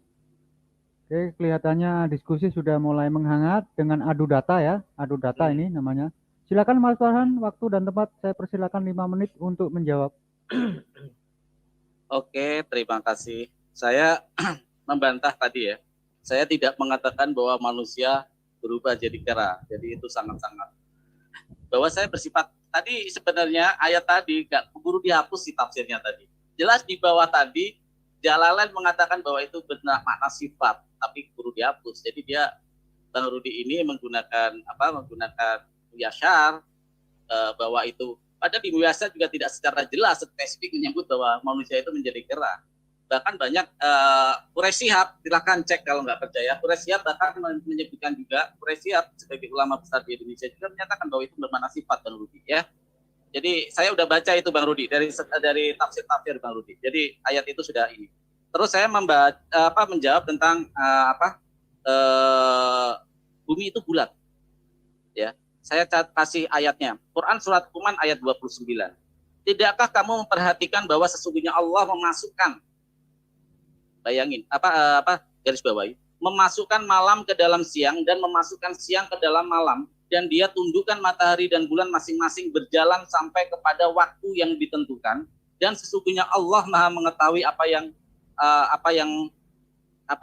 Oke, kelihatannya diskusi sudah mulai menghangat dengan adu data ya. Adu data ini namanya. Silakan Mas Farhan, waktu dan tempat saya persilakan 5 menit untuk menjawab. Oke, terima kasih. Saya membantah tadi ya. Saya tidak mengatakan bahwa manusia berubah jadi kera. Jadi itu sangat-sangat. Bahwa saya bersifat, tadi sebenarnya ayat tadi nggak keburu dihapus di tafsirnya tadi. Jelas di bawah tadi, Jalalain mengatakan bahwa itu benar makna sifat, tapi keburu dihapus. Jadi dia, Bang Rudi ini menggunakan Yashar, bahwa itu, padahal di Yashar juga tidak secara jelas, spesifik menyebut bahwa manusia itu menjadi kera. Bahkan banyak Quraisy Shihab, silakan cek kalau nggak percaya. Quraisy Shihab bahkan menyebutkan juga, Quraisy Shihab sebagai ulama besar di Indonesia juga menyatakan bahwa itu bermakna sifat, Bang Rudi ya. Jadi saya udah baca itu Bang Rudi dari tafsir Bang Rudi. Jadi ayat itu sudah ini. Terus saya menjawab tentang bumi itu bulat. Ya. Saya kasih ayatnya. Quran surat Luqman ayat 29. Tidakkah kamu memperhatikan bahwa sesungguhnya Allah memasukkan, bayangin, garis bawahi, memasukkan malam ke dalam siang dan memasukkan siang ke dalam malam, dan dia tundukkan matahari dan bulan masing-masing berjalan sampai kepada waktu yang ditentukan, dan sesungguhnya Allah Maha mengetahui apa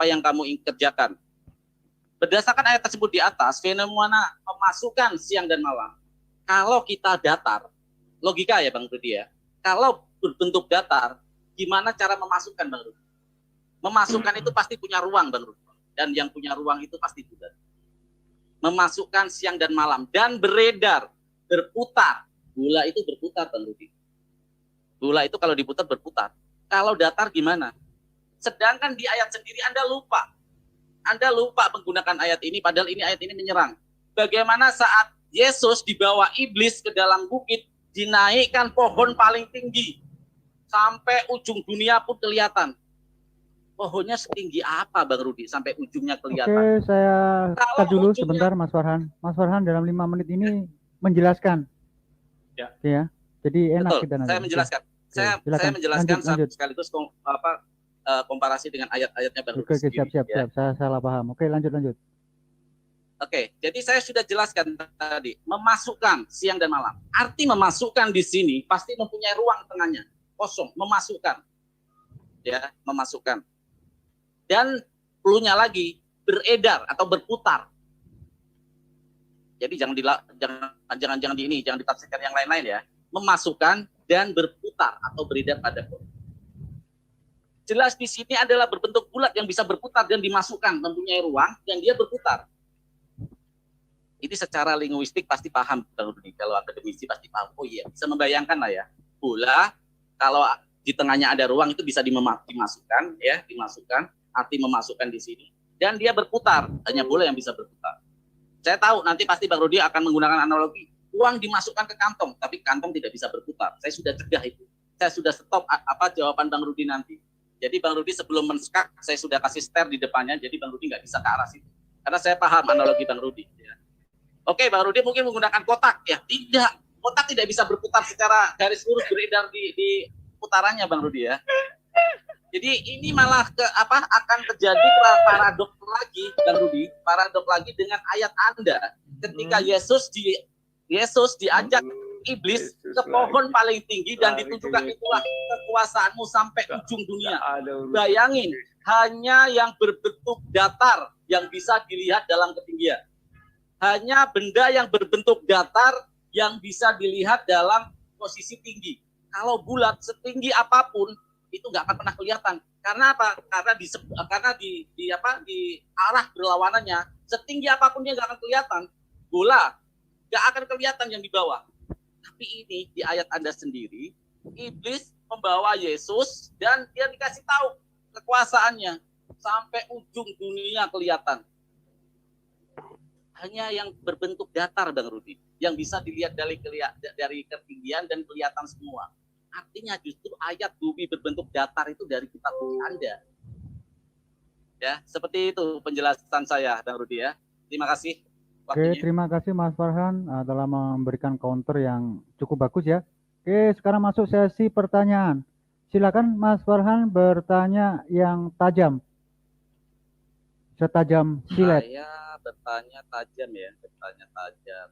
yang kamu kerjakan. Berdasarkan ayat tersebut di atas, fenomena memasukkan siang dan malam. Kalau kita datar, logika ya Bang Rudi ya, kalau berbentuk datar, gimana cara memasukkan, Bang Rudi? Memasukkan itu pasti punya ruang, Bang Rudi. Dan yang punya ruang itu pasti bulat. Memasukkan siang dan malam dan beredar, berputar. Bola itu berputar, Bang Rudi. Bola itu kalau diputar berputar. Kalau datar gimana? Sedangkan di ayat sendiri Anda lupa. Anda lupa menggunakan ayat ini, padahal ini ayat ini menyerang. Bagaimana saat Yesus dibawa iblis ke dalam bukit, dinaikkan pohon paling tinggi. Sampai ujung dunia pun kelihatan. Pohonnya setinggi apa, Bang Rudi, sampai ujungnya kelihatan? Oke, saya Kalau cut dulu ujungnya- sebentar, Mas Farhan. Mas Farhan dalam 5 menit ini menjelaskan. Ya. Ya. Jadi enak Betul, kita nanti. saya menjelaskan. Saya silakan. menjelaskan Lanjut. sekaligus komparasi dengan ayat-ayatnya Bang Rudi Oke, sendiri, siap. ya. Saya salah paham. Oke, lanjut. Oke, jadi saya sudah jelaskan tadi, memasukkan siang dan malam. Arti memasukkan di sini pasti mempunyai ruang tengahnya, kosong, memasukkan. Ya, memasukkan. Dan clue-nya lagi, beredar atau berputar. Jadi jangan ditafsirkan yang lain-lain ya. Memasukkan dan berputar atau beredar pada pohon. Jelas di sini adalah berbentuk bulat yang bisa berputar dan dimasukkan, mempunyai ruang dan dia berputar. Ini secara linguistik pasti paham, Bang Rudi. Kalau akademisi pasti paham. Oh iya, bisa membayangkan lah ya. Bola kalau di tengahnya ada ruang itu bisa dimasukkan, ya, dimasukkan. Arti memasukkan di sini. Dan dia berputar. Hanya bola yang bisa berputar. Saya tahu nanti pasti Bang Rudi akan menggunakan analogi. Uang dimasukkan ke kantong, tapi kantong tidak bisa berputar. Saya sudah cegah itu. Saya sudah stop jawaban Bang Rudi nanti. Jadi Bang Rudi sebelum men-skak, saya sudah kasih star di depannya. Jadi Bang Rudi nggak bisa ke arah situ. Karena saya paham analogi Bang Rudi. Ya. Oke, Bang Rudi mungkin menggunakan kotak. Ya, tidak. Kotak tidak bisa berputar secara garis lurus beredar di putarannya, Bang Rudi ya. Jadi ini malah akan terjadi paradok lagi, Bang Rudi. Paradok lagi dengan ayat Anda. Ketika Yesus diajak iblis ke pohon paling tinggi dan ditunjukkan itulah kekuasaanmu sampai ujung dunia. Bayangin, hanya yang berbentuk datar yang bisa dilihat dalam ketinggian. Hanya benda yang berbentuk datar yang bisa dilihat dalam posisi tinggi. Kalau bulat setinggi apapun itu nggak akan pernah kelihatan. Karena apa? Karena di arah berlawanannya setinggi apapun dia nggak akan kelihatan. Bola nggak akan kelihatan yang di bawah. Tapi ini di ayat Anda sendiri, iblis membawa Yesus dan dia dikasih tahu kekuasaannya sampai ujung dunia kelihatan. Hanya yang berbentuk datar, Bang Rudi, yang bisa dilihat dari ketinggian dan kelihatan semua. Artinya justru ayat bumi berbentuk datar itu dari kitab bumi Anda. Ya, seperti itu penjelasan saya, Bang Rudi ya. Terima kasih waktunya. Oke, terima kasih Mas Farhan telah memberikan counter yang cukup bagus ya. Oke, sekarang masuk sesi pertanyaan. Silakan Mas Farhan bertanya yang tajam. Setajam silet. Saya bertanya tajam.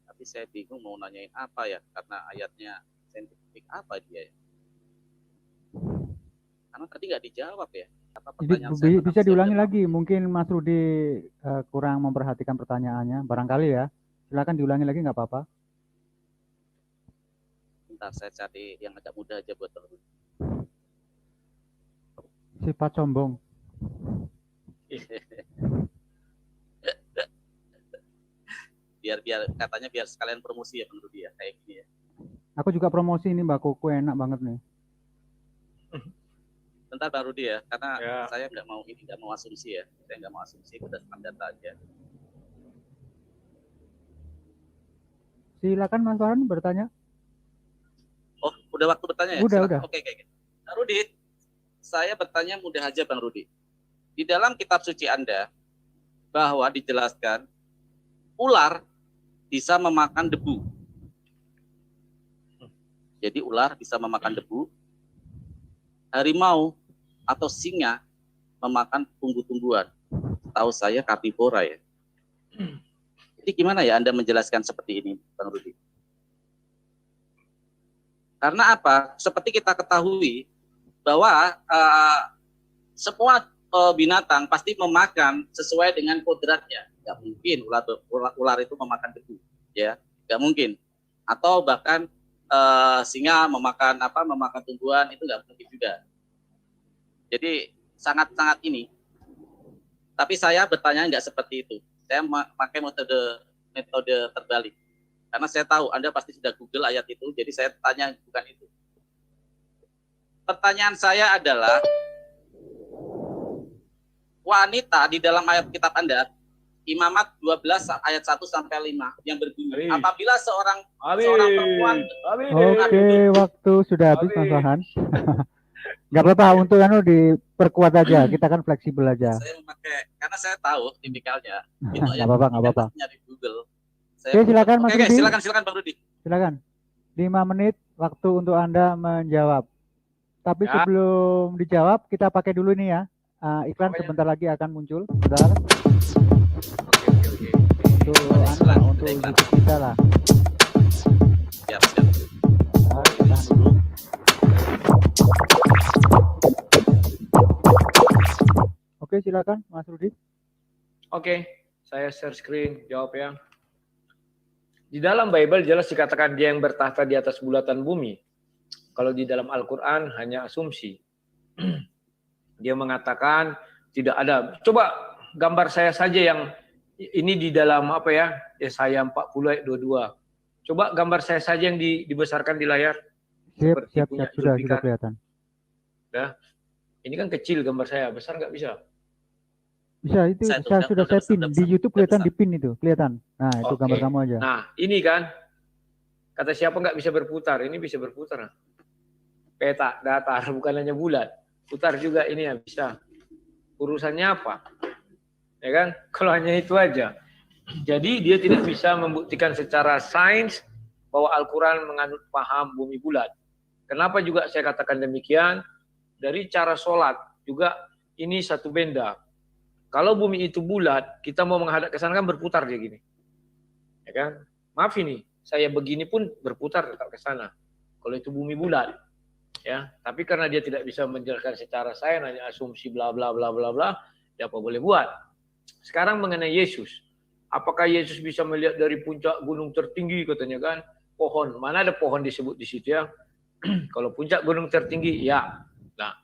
Tapi saya bingung mau nanyain apa ya, karena ayatnya saintifik apa dia ya. Karena tadi nggak dijawab ya. Jadi bisa diulangi lagi, mungkin Mas Rudi kurang memperhatikan pertanyaannya, barangkali ya. Silakan diulangi lagi, nggak apa-apa. Bentar, saya cari yang agak mudah aja buat Bang Rudi. Sifat sombong. biar sekalian promosi ya Bang Rudi ya, kayak gini ya. Aku juga promosi ini Mbak Koko, enak banget nih. Bentar Bang Rudi ya, karena Ya. saya nggak mau asumsi ya. Saya nggak mau asumsi, berdasarkan data aja. Silakan Mas Farhan bertanya. Oh, udah waktu bertanya ya? Udah, Silakan. udah. Oke. Bang Rudi, saya bertanya mudah aja Bang Rudi. Di dalam kitab suci Anda, bahwa dijelaskan ular bisa memakan debu. Jadi ular bisa memakan debu. Harimau atau singa memakan tumbuh-tumbuhan. Tahu saya kapibora ya. Jadi gimana ya Anda menjelaskan seperti ini, Bang Rudi? Karena apa? Seperti kita ketahui bahwa semua binatang pasti memakan sesuai dengan kodratnya. Gak mungkin ular itu memakan debu, ya, gak mungkin. Atau bahkan sehingga memakan tumbuhan itu nggak mungkin juga. Jadi sangat-sangat ini. Tapi saya bertanya nggak seperti itu. Saya pakai metode terbalik. Karena saya tahu Anda pasti sudah Google ayat itu, jadi saya tanya bukan itu. Pertanyaan saya adalah, wanita di dalam ayat kitab Anda, Imamat 12 ayat 1 sampai 5 yang berbunyi, apabila seorang perempuan. Oke, waktu sudah habis Mas Farhan. Nggak apa-apa, untuk diperkuat aja, kita kan fleksibel aja. Saya memakai, karena saya tahu tipikalnya. Nggak apa-apa. Nyari Google. Oke, silakan Mas Rudi. Silakan Bang Rudi. Silakan. 5 menit waktu untuk Anda menjawab. Tapi sebelum dijawab, kita pakai dulu ini ya. Iklan sebentar lagi akan muncul. Bentar. Untuk YouTube kita lah. Siap. Tahan dulu. Oke, silakan Mas Rudi. Oke, saya share screen, jawab ya. Di dalam Bible jelas dikatakan dia yang bertahta di atas bulatan bumi. Kalau di dalam Al-Quran hanya asumsi. Dia mengatakan tidak ada. Coba gambar saya saja yang ini di dalam Yesaya 40 ayat 22. Coba gambar saya saja yang dibesarkan di layar. Siap, sudah kelihatan. Ya. Ini kan kecil gambar saya, besar nggak bisa? Bisa, itu saya sudah pin. Di YouTube kelihatan di pin itu, kelihatan. Nah, itu gambar kamu aja. Nah, ini kan, kata siapa nggak bisa berputar, ini bisa berputar. Peta, datar, bukan hanya bulat. Putar juga ini ya bisa. Urusannya apa? Ya kan, kalau hanya itu aja. Jadi dia tidak bisa membuktikan secara sains bahwa Al-Quran menganut paham bumi bulat. Kenapa juga saya katakan demikian? Dari cara sholat juga ini satu benda. Kalau bumi itu bulat, kita mau menghadap ke sana kan berputar dia gini. Ya kan? Maaf ini, saya begini pun berputar tetap ke sana. Kalau itu bumi bulat. Ya, tapi karena dia tidak bisa menjelaskan secara sains, hanya asumsi bla bla bla bla bla, dia apa boleh buat. Sekarang mengenai Yesus. Apakah Yesus bisa melihat dari puncak gunung tertinggi katanya kan? Pohon, mana ada pohon disebut di situ ya? Kalau puncak gunung tertinggi, ya. Nah,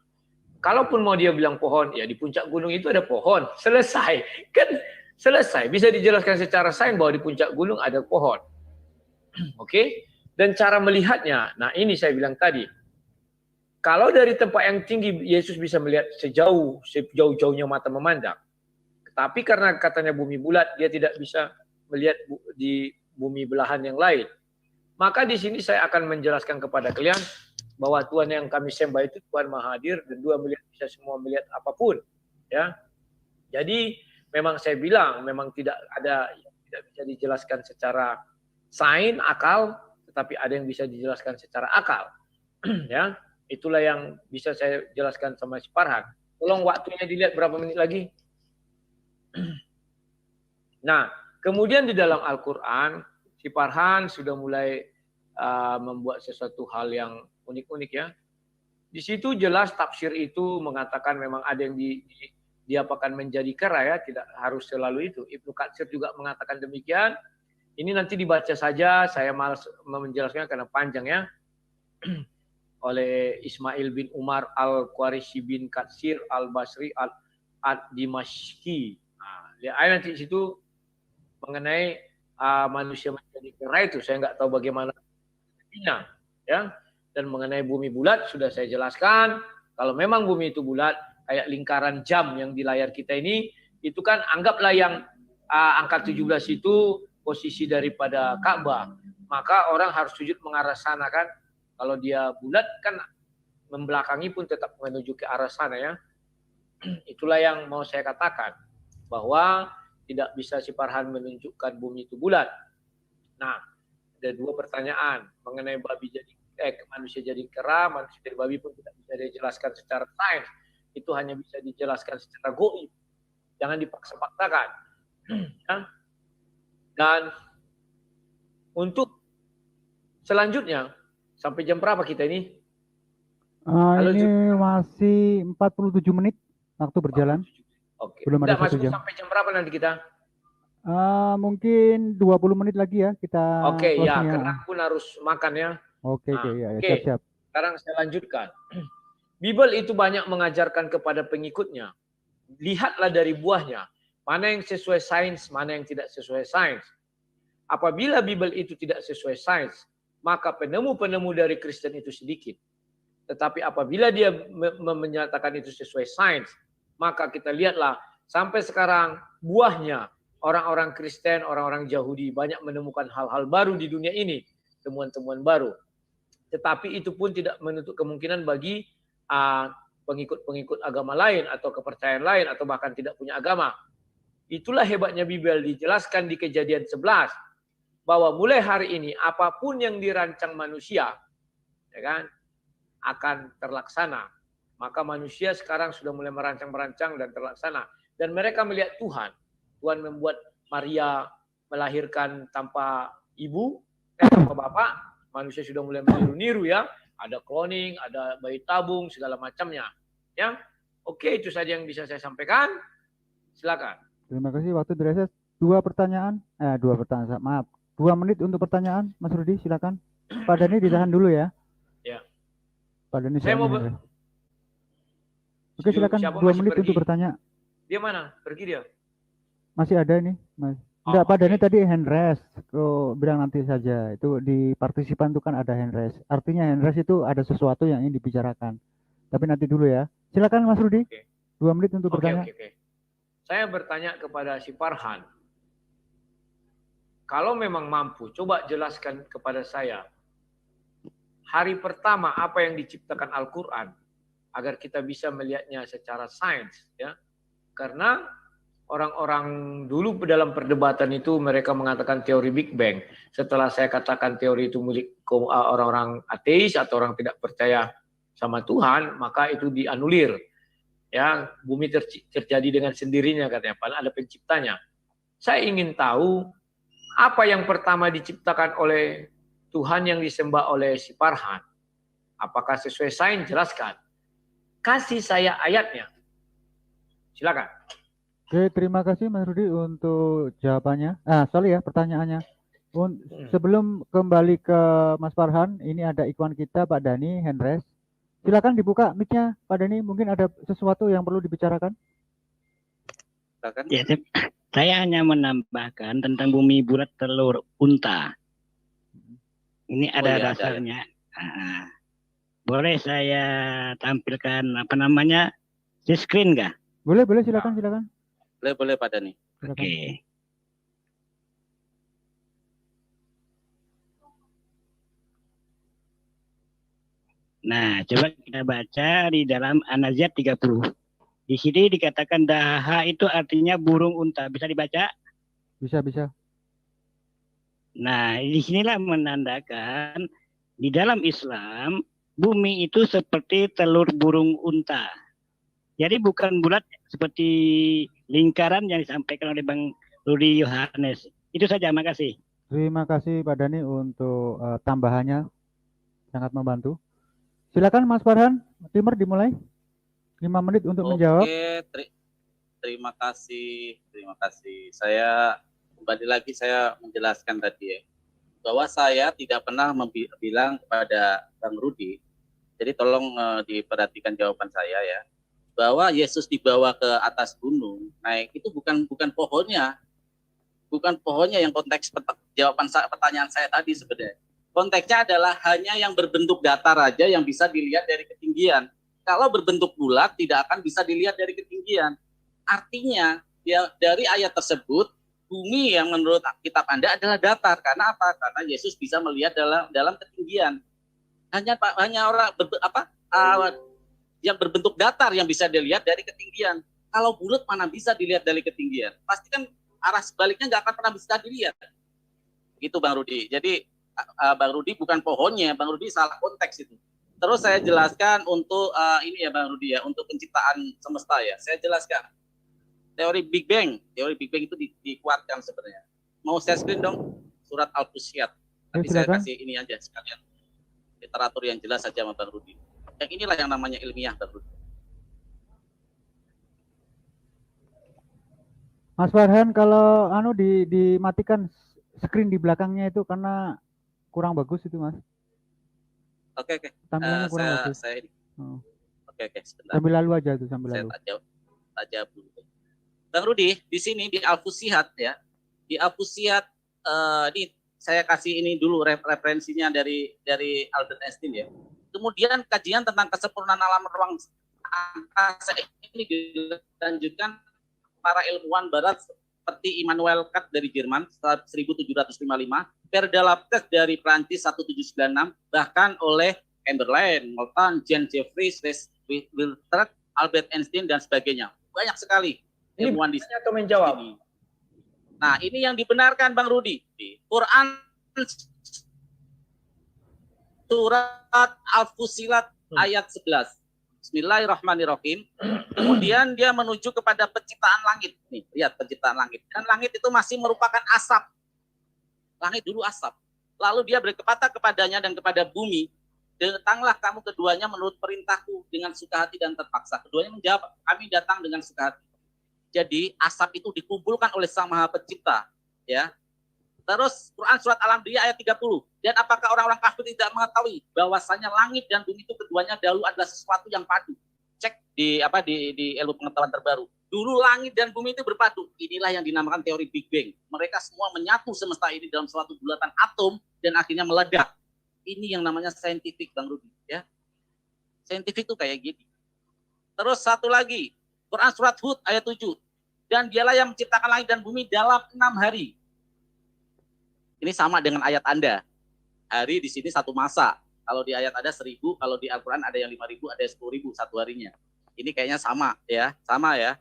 kalaupun mau dia bilang pohon, ya di puncak gunung itu ada pohon. Selesai. Kan selesai. Bisa dijelaskan secara sains bahwa di puncak gunung ada pohon. Oke? Dan cara melihatnya, nah ini saya bilang tadi. Kalau dari tempat yang tinggi, Yesus bisa melihat sejauh-jauhnya mata memandang. Tapi karena katanya bumi bulat, dia tidak bisa melihat di bumi belahan yang lain. Maka di sini saya akan menjelaskan kepada kalian bahwa Tuhan yang kami sembah itu Tuhan Maha Hadir dan bisa semua melihat apapun, ya. Jadi memang saya bilang memang tidak bisa dijelaskan secara sains akal, tetapi ada yang bisa dijelaskan secara akal, ya. Itulah yang bisa saya jelaskan sama si Farhan. Tolong waktunya dilihat berapa menit lagi. Nah, kemudian di dalam Al-Quran si Farhan sudah mulai membuat sesuatu hal yang unik-unik ya. Di situ jelas tafsir itu mengatakan memang ada yang diapakan menjadi kera ya, tidak harus selalu itu. Ibnu Katsir juga mengatakan demikian. Ini nanti dibaca saja, saya malas menjelaskan karena panjang ya. Oleh Ismail bin Umar Al-Quraishi bin Katsir Al-Basri Al-Dimashqi. Nah, lihat nanti di situ mengenai manusia menjadi kera itu, saya nggak tahu bagaimana ya. Dan mengenai bumi bulat sudah saya jelaskan. Kalau memang bumi itu bulat, kayak lingkaran jam yang di layar kita ini, itu kan anggaplah yang angka 17 itu posisi daripada Ka'bah. Maka orang harus sujud mengarah sana kan. Kalau dia bulat kan membelakangi pun tetap menuju ke arah sana ya. Itulah yang mau saya katakan. Bahwa tidak bisa si Farhan menunjukkan bumi itu bulat. Nah, ada dua pertanyaan mengenai manusia jadi kera, manusia jadi babi pun tidak bisa dijelaskan secara sains. Itu hanya bisa dijelaskan secara goib. Jangan dipaksa-paksakan. Ya. Dan untuk selanjutnya, sampai jam berapa kita ini? Ini masih 47 menit waktu berjalan. Oke. Belum ada 1 jam. Sampai jam berapa nanti kita? Mungkin 20 menit lagi ya kita. Oke, ya, karena aku harus makan ya. Oke, Nah, ya, oke. siap-siap. Sekarang saya lanjutkan. Bible itu banyak mengajarkan kepada pengikutnya. Lihatlah dari buahnya. Mana yang sesuai sains, mana yang tidak sesuai sains. Apabila Bible itu tidak sesuai sains, maka penemu-penemu dari Kristen itu sedikit. Tetapi apabila dia menyatakan itu sesuai sains, maka kita lihatlah sampai sekarang buahnya orang-orang Kristen, orang-orang Yahudi banyak menemukan hal-hal baru di dunia ini, temuan-temuan baru. Tetapi itu pun tidak menutup kemungkinan bagi pengikut-pengikut agama lain atau kepercayaan lain atau bahkan tidak punya agama. Itulah hebatnya Bible, dijelaskan di Kejadian 11 bahwa mulai hari ini apapun yang dirancang manusia, ya kan, akan terlaksana. Maka manusia sekarang sudah mulai merancang-merancang dan terlaksana. Dan mereka melihat Tuhan. Tuhan membuat Maria melahirkan tanpa ibu, tanpa bapak. Manusia sudah mulai meniru-niru ya. Ada cloning, ada bayi tabung, segala macamnya. Ya, oke, itu saja yang bisa saya sampaikan. Silakan. Terima kasih. Waktu direses 2 pertanyaan. 2 menit untuk pertanyaan, Mas Rudi, silakan. Pak Dhani ditahan dulu ya. Ya. Pak Dhani, saya mau Oke, silakan 2 menit pergi untuk bertanya. Dia mana? Pergi dia. Masih ada ini, Mas. Enggak, Pak Dhani tadi hand raise. Kok bilang nanti saja. Itu di partisipan itu kan ada hand raise. Artinya hand raise itu ada sesuatu yang ingin dibicarakan. Tapi nanti dulu ya. Silakan Mas Rudi. 2 menit untuk bertanya. Oke. Saya bertanya kepada si Farhan. Kalau memang mampu, coba jelaskan kepada saya. Hari pertama apa yang diciptakan Al-Quran agar kita bisa melihatnya secara sains, ya. Karena orang-orang dulu dalam perdebatan itu mereka mengatakan teori Big Bang. Setelah saya katakan teori itu milik orang-orang ateis atau orang tidak percaya sama Tuhan, maka itu dianulir. Ya, bumi terjadi dengan sendirinya katanya, padahal ada penciptanya. Saya ingin tahu apa yang pertama diciptakan oleh Tuhan yang disembah oleh si Farhan. Apakah sesuai sains? Jelaskan. Kasih saya ayatnya. Silakan. Oke, terima kasih Mas Rudi untuk jawabannya. Pertanyaannya. Sebelum kembali ke Mas Farhan, ini ada iklan kita Pak Dhani, hand raise. Silakan dibuka mic-nya Pak Dhani, mungkin ada sesuatu yang perlu dibicarakan. Ya, saya hanya menambahkan tentang bumi bulat telur unta. Ini ada dasarnya. Ada. Boleh saya tampilkan di screen nggak? Boleh, silakan. Boleh Pak Dhani. Oke. Nah, coba kita baca di dalam An-Nazi'at 30. Di sini dikatakan daha itu artinya burung unta. Bisa dibaca? Bisa. Nah, di sinilah menandakan di dalam Islam bumi itu seperti telur burung unta. Jadi bukan bulat seperti lingkaran yang disampaikan oleh Bang Rudi Yohanes. Itu saja, makasih. Terima kasih Pak Dhani untuk tambahannya. Sangat membantu. Silakan Mas Farhan, timer dimulai. 5 menit untuk menjawab. Oke, terima kasih. Saya kembali lagi saya menjelaskan tadi ya, bahwa saya tidak pernah bilang kepada Bang Rudi, jadi tolong diperhatikan jawaban saya ya, bahwa Yesus dibawa ke atas gunung naik itu bukan pohonnya, yang konteks jawaban pertanyaan saya tadi sebenarnya. Konteksnya adalah hanya yang berbentuk datar aja yang bisa dilihat dari ketinggian. Kalau berbentuk bulat tidak akan bisa dilihat dari ketinggian. Artinya ya, dari ayat tersebut bumi yang menurut kitab Anda adalah datar. Karena apa? Karena Yesus bisa melihat dalam ketinggian. Hanya orang yang berbentuk datar yang bisa dilihat dari ketinggian. Kalau bulat mana bisa dilihat dari ketinggian? Pasti kan arah sebaliknya nggak akan pernah bisa dilihat. Gitu Bang Rudi. Jadi Bang Rudi bukan pohonnya, Bang Rudi salah konteks itu. Terus saya jelaskan untuk ini ya Bang Rudi ya, untuk penciptaan semesta ya. Saya jelaskan teori Big Bang itu dikuatkan sebenarnya. Mau saya screen dong surat Al-Fussilat. Nanti saya kasih ini aja sekalian literatur yang jelas saja sama Bang Rudi. Yang inilah yang namanya ilmiah Bang Rudi. Mas Farhan, kalau dimatikan screen di belakangnya itu karena kurang bagus itu Mas. Oke. Tampilannya kurang bagus. Saya Oh. Oke, sebentar. Sambil lalu aja itu, sambil Saya lalu. tak jawab dulu. Bang Rudi, di sini di Al-Fusihat ya. Di Al-Fusihat ini saya kasih ini dulu referensinya dari Albert Einstein ya. Kemudian kajian tentang kesempurnaan alam ruang angkasa ini dilanjutkan para ilmuwan barat seperti Immanuel Kant dari Jerman 1755, Perda Laplace dari Prancis 1796, bahkan oleh Chamberlain, Moulton, Jean Jeffreys, Wiltord, Albert Einstein dan sebagainya. Banyak sekali Ini ilmuwan di bertanya atau menjawab? sini. Nah, ini yang dibenarkan Bang Rudi. Di Quran surat Al-Fusilat ayat 11. Bismillahirrahmanirrahim. Kemudian dia menuju kepada penciptaan langit. Nih, lihat penciptaan langit. Dan langit itu masih merupakan asap. Langit dulu asap. Lalu dia berkata kepadanya dan kepada bumi, datanglah kamu keduanya menurut perintahku dengan suka hati dan terpaksa. Keduanya menjawab, kami datang dengan suka hati. Jadi asap itu dikumpulkan oleh Sang Maha Pencipta, ya. Terus Quran surat Al-Anbiya ayat 30. Dan apakah orang-orang kafir tidak mengetahui bahwasanya langit dan bumi itu keduanya dahulu adalah sesuatu yang padu. Cek di ilmu pengetahuan terbaru. Dulu langit dan bumi itu berpadu. Inilah yang dinamakan teori Big Bang. Mereka semua menyatu semesta ini dalam suatu bulatan atom dan akhirnya meledak. Ini yang namanya saintifik, Bang Rudi, ya. Saintifik itu kayak gini. Terus satu lagi, Quran surat Hud ayat 7. Dan dialah yang menciptakan langit dan bumi dalam 6 hari. Ini sama dengan ayat Anda. Hari di sini satu masa. Kalau di ayat ada 1000, kalau di Al-Quran ada yang 5000, ada yang 10.000 satu harinya. Ini kayaknya sama ya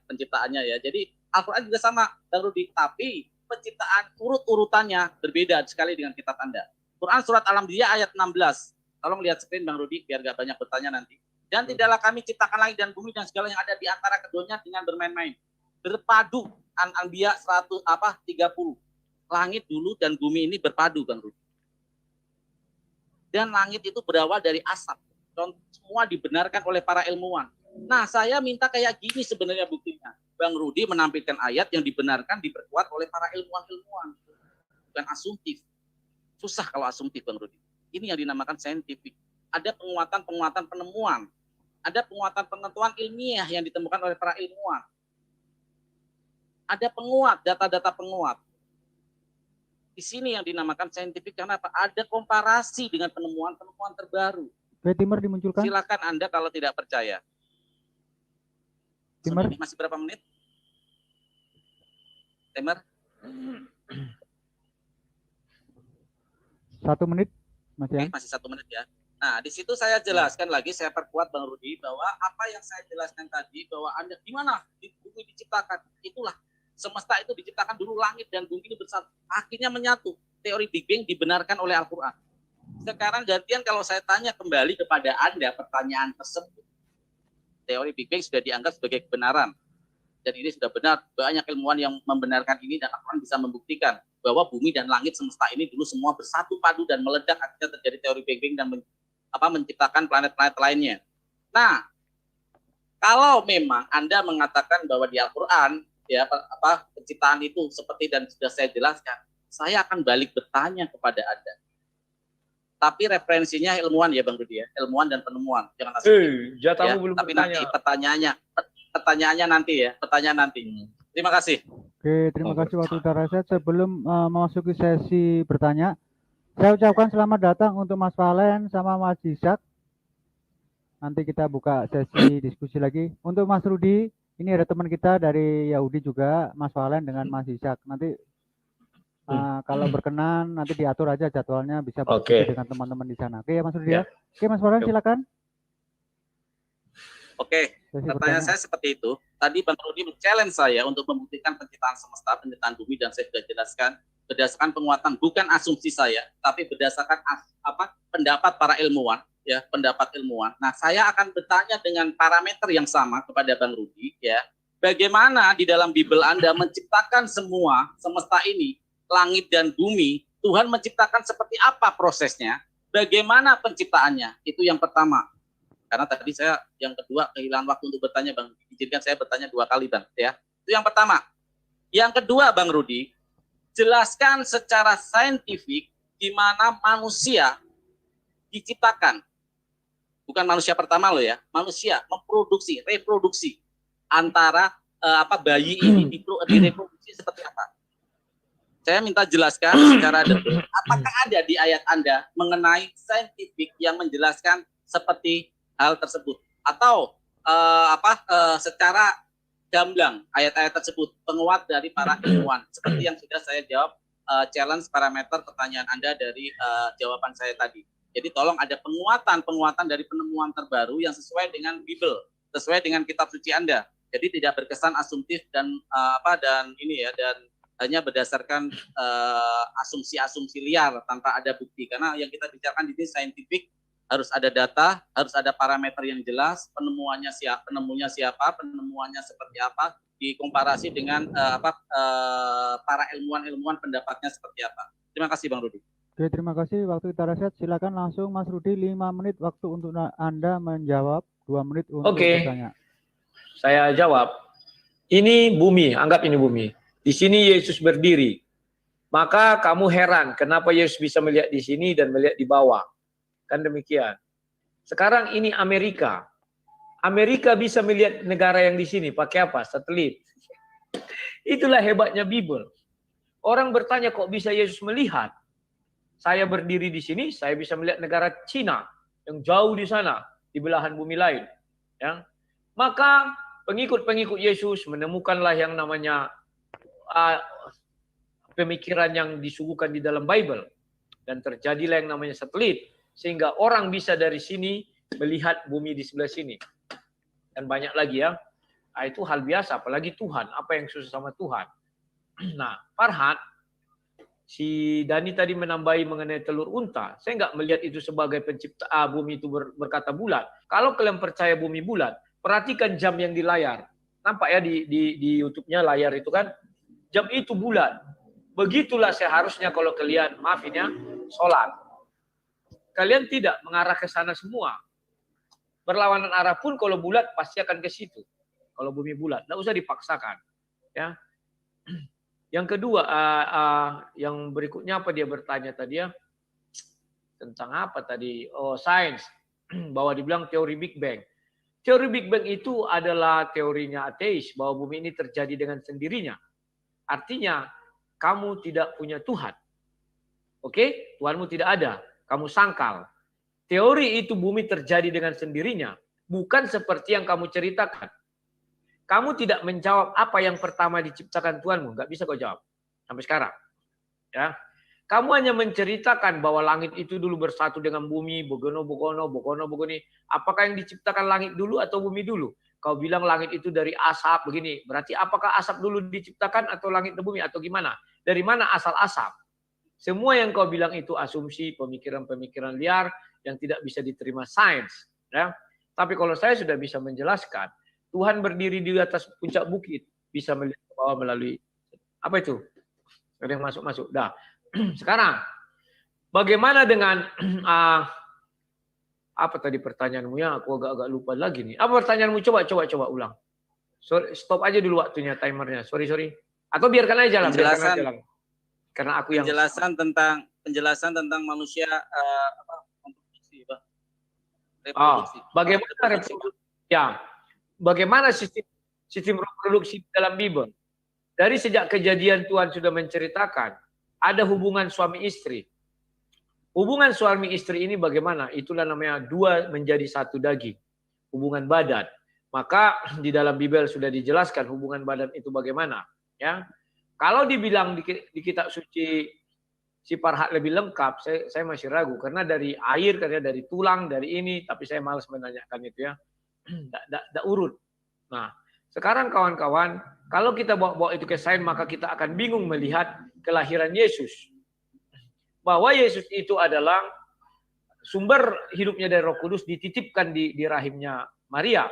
penciptaannya ya. Jadi Al-Quran juga sama, Bang Rudi. Tapi penciptaan urutannya berbeda sekali dengan kitab Anda. Quran surat Al-Anbiya ayat 16. Tolong lihat screen Bang Rudi biar gak banyak bertanya nanti. Dan tidaklah kami ciptakan langit dan bumi dan segala yang ada di antara keduanya dengan bermain-main. Berpadu. Al-Anbiya 30. Langit dulu dan bumi ini berpadu, Bang Rudi. Dan langit itu berawal dari asap. Semua dibenarkan oleh para ilmuwan. Nah, saya minta kayak gini sebenarnya buktinya. Bang Rudi menampilkan ayat yang dibenarkan, diperkuat oleh para ilmuwan-ilmuwan. Bukan asumtif. Susah kalau asumtif, Bang Rudi. Ini yang dinamakan saintifik. Ada penguatan-penguatan penemuan. Ada penguatan pengetahuan ilmiah yang ditemukan oleh para ilmuwan. Ada penguat, data-data penguat. Di sini yang dinamakan saintifik karena apa? Ada komparasi dengan penemuan-penemuan terbaru. Timer dimunculkan. Silakan Anda kalau tidak percaya. Timer. Masih berapa menit? Timer? 1 menit, Mas Yan. Masih 1 menit ya. Nah, di situ saya jelaskan lagi, saya perkuat Bang Rudi bahwa apa yang saya jelaskan tadi bahwa Anda di mana bumi diciptakan, itulah semesta itu diciptakan dulu, langit dan bumi ini bersatu. Akhirnya menyatu. Teori Big Bang dibenarkan oleh Al-Quran. Sekarang gantian kalau saya tanya kembali kepada Anda pertanyaan tersebut. Teori Big Bang sudah dianggap sebagai kebenaran. Dan ini sudah benar. Banyak ilmuwan yang membenarkan ini dan Al-Quran bisa membuktikan bahwa bumi dan langit semesta ini dulu semua bersatu padu dan meledak. Akhirnya terjadi teori Big Bang dan menciptakan planet-planet lainnya. Nah, kalau memang Anda mengatakan bahwa di Al-Quran penciptaan itu seperti dan sudah saya jelaskan, saya akan balik bertanya kepada Anda. Tapi referensinya ilmuwan ya Bang Rudi ya, ilmuwan dan penemuan. Jangan asumtif. Jatamu Ya, belum tapi bertanya. nanti pertanyaannya nanti ya, pertanyaan nanti. Terima kasih. Oke, terima kasih waktu Taraset. Sebelum memasuki sesi bertanya, saya ucapkan selamat datang untuk Mas Valen sama Mas Ishak. Nanti kita buka sesi diskusi lagi. Untuk Mas Rudi, ini ada teman kita dari Yahudi juga, Mas Valen dengan Mas Ishak. Nanti kalau berkenan nanti diatur aja jadwalnya, bisa berdiskusi dengan teman-teman di sana. Oke ya Mas Rudi ya. Oke Mas Valen silakan. Oke, pertanyaan saya seperti itu. Tadi Bang Rudi men-challenge saya untuk membuktikan penciptaan semesta, penciptaan bumi, dan saya sudah jelaskan berdasarkan penguatan, bukan asumsi saya, tapi berdasarkan pendapat para ilmuwan, ya, pendapat ilmuwan. Nah, saya akan bertanya dengan parameter yang sama kepada Bang Rudi, ya. Bagaimana di dalam Bible Anda menciptakan semua semesta ini, langit dan bumi, Tuhan menciptakan seperti apa prosesnya? Bagaimana penciptaannya? Itu yang pertama. Karena tadi saya yang kedua kehilangan waktu untuk bertanya, Bang. Izinkan saya bertanya 2 kali, Bang, ya. Itu yang pertama. Yang kedua, Bang Rudi, jelaskan secara saintifik di mana manusia diciptakan. bukan manusia pertama loh ya, manusia memproduksi, reproduksi antara bayi ini direproduksi seperti apa. Saya minta jelaskan secara detail, apakah ada di ayat Anda mengenai saintifik yang menjelaskan seperti hal tersebut, atau secara gamblang ayat-ayat tersebut penguat dari para ilmuwan, seperti yang sudah saya jawab challenge parameter pertanyaan Anda dari jawaban saya tadi. Jadi tolong ada penguatan dari penemuan terbaru yang sesuai dengan Bible, sesuai dengan kitab suci Anda. Jadi tidak berkesan asumtif dan dan hanya berdasarkan asumsi-asumsi liar tanpa ada bukti. Karena yang kita bicarakan di sini saintifik, harus ada data, harus ada parameter yang jelas, penemunya siapa, penemuannya seperti apa, dikomparasi dengan para ilmuwan pendapatnya seperti apa. Terima kasih Bang Rudi. Oke, terima kasih. Waktu kita reset, silakan langsung Mas Rudi, 5 menit waktu untuk Anda menjawab, 2 menit untuk bertanya. Saya jawab. Ini bumi, anggap ini bumi. Di sini Yesus berdiri. Maka kamu heran kenapa Yesus bisa melihat di sini dan melihat di bawah. Kan demikian. Sekarang ini Amerika. Amerika bisa melihat negara yang di sini pakai apa? Satelit. Itulah hebatnya Bible. Orang bertanya kok bisa Yesus melihat? Saya berdiri di sini, saya bisa melihat negara Cina yang jauh di sana, di belahan bumi lain. Ya. Maka pengikut-pengikut Yesus menemukanlah yang namanya pemikiran yang disuguhkan di dalam Bible. Dan terjadilah yang namanya satelit. Sehingga orang bisa dari sini melihat bumi di sebelah sini. Dan banyak lagi ya. Nah, itu hal biasa, apalagi Tuhan. Apa yang susah sama Tuhan? Nah, Farhat, si Dani tadi menambahi mengenai telur unta. Saya nggak melihat itu sebagai pencipta bumi itu berkata bulat. Kalau kalian percaya bumi bulat, perhatikan jam yang di layar. Nampak ya di YouTube-nya layar itu kan? Jam itu bulat. Begitulah seharusnya kalau kalian, maafin ya, sholat. Kalian tidak mengarah ke sana semua. Berlawanan arah pun kalau bulat pasti akan ke situ. Kalau bumi bulat, nggak usah dipaksakan. Ya. Yang kedua, yang berikutnya apa dia bertanya tadi ya? Tentang apa tadi? Oh, sains. Bahwa dibilang teori Big Bang. Teori Big Bang itu adalah teorinya ateis, bahwa bumi ini terjadi dengan sendirinya. Artinya, kamu tidak punya Tuhan. Oke? Tuhanmu tidak ada. Kamu sangkal. Teori itu bumi terjadi dengan sendirinya. Bukan seperti yang kamu ceritakan. Kamu tidak menjawab apa yang pertama diciptakan Tuhanmu. Nggak bisa kau jawab. Sampai sekarang. Ya. Kamu hanya menceritakan bahwa langit itu dulu bersatu dengan bumi. Bogono. Apakah yang diciptakan langit dulu atau bumi dulu? Kau bilang langit itu dari asap begini. Berarti apakah asap dulu diciptakan atau langit dan bumi atau gimana? Dari mana asal asap? Semua yang kau bilang itu asumsi, pemikiran-pemikiran liar yang tidak bisa diterima sains. Ya. Tapi kalau saya sudah bisa menjelaskan, Tuhan berdiri di atas puncak bukit, bisa melihat ke bawah melalui apa itu? Ada yang masuk-masuk. Dah. Sekarang, bagaimana dengan apa tadi pertanyaanmu ya? Aku agak lupa lagi nih. Apa pertanyaanmu? Coba ulang. Sorry, stop aja dulu waktunya, timernya. Sorry. Atau biarkan aja lah. Karena aku yang penjelasan tentang manusia reproduksi. Bagaimana reproduksi? Ya, bagaimana sistem reproduksi dalam Bible? Dari sejak kejadian Tuhan sudah menceritakan ada hubungan suami istri. Hubungan suami istri ini bagaimana? Itulah namanya dua menjadi satu daging. Hubungan badan. Maka di dalam Bible sudah dijelaskan hubungan badan itu bagaimana. Ya. Kalau dibilang di kitab suci si Farhat lebih lengkap, saya masih ragu. Karena dari air, karena dari tulang, dari ini. Tapi saya malas menanyakan itu ya. Tidak urut. Nah, sekarang kawan-kawan, kalau kita bawa itu ke sains, maka kita akan bingung melihat kelahiran Yesus. Bahwa Yesus itu adalah sumber hidupnya dari Roh Kudus dititipkan di rahimnya Maria.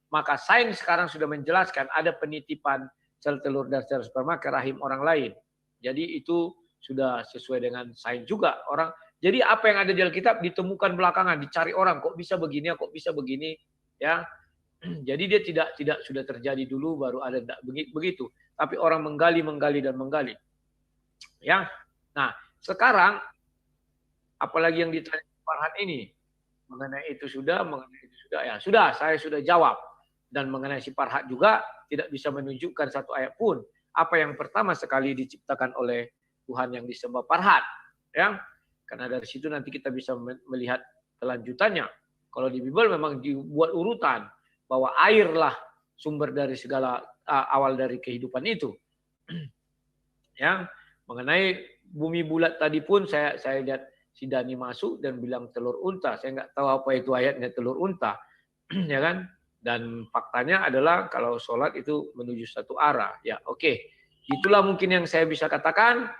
Maka sains sekarang sudah menjelaskan ada penitipan sel telur dan sel sperma ke rahim orang lain. Jadi itu sudah sesuai dengan sains juga orang. Jadi apa yang ada di Alkitab ditemukan belakangan, dicari orang kok bisa begini, ya. Jadi dia tidak sudah terjadi dulu baru ada begitu. Tapi orang menggali dan menggali. Ya. Nah, sekarang apalagi yang ditanya Farhan ini. mengenai itu sudah, ya sudah, saya sudah jawab. Dan mengenai si Farhat juga tidak bisa menunjukkan satu ayat pun apa yang pertama sekali diciptakan oleh Tuhan yang disembah Farhat, ya. Karena dari situ nanti kita bisa melihat kelanjutannya. Kalau di Bible memang dibuat urutan bahwa airlah sumber dari segala awal dari kehidupan itu. Ya, mengenai bumi bulat tadi pun saya lihat si Dani masuk dan bilang telur unta. Saya nggak tahu apa itu ayatnya telur unta, ya kan? Dan faktanya adalah kalau sholat itu menuju satu arah. Ya, oke. Itulah mungkin yang saya bisa katakan.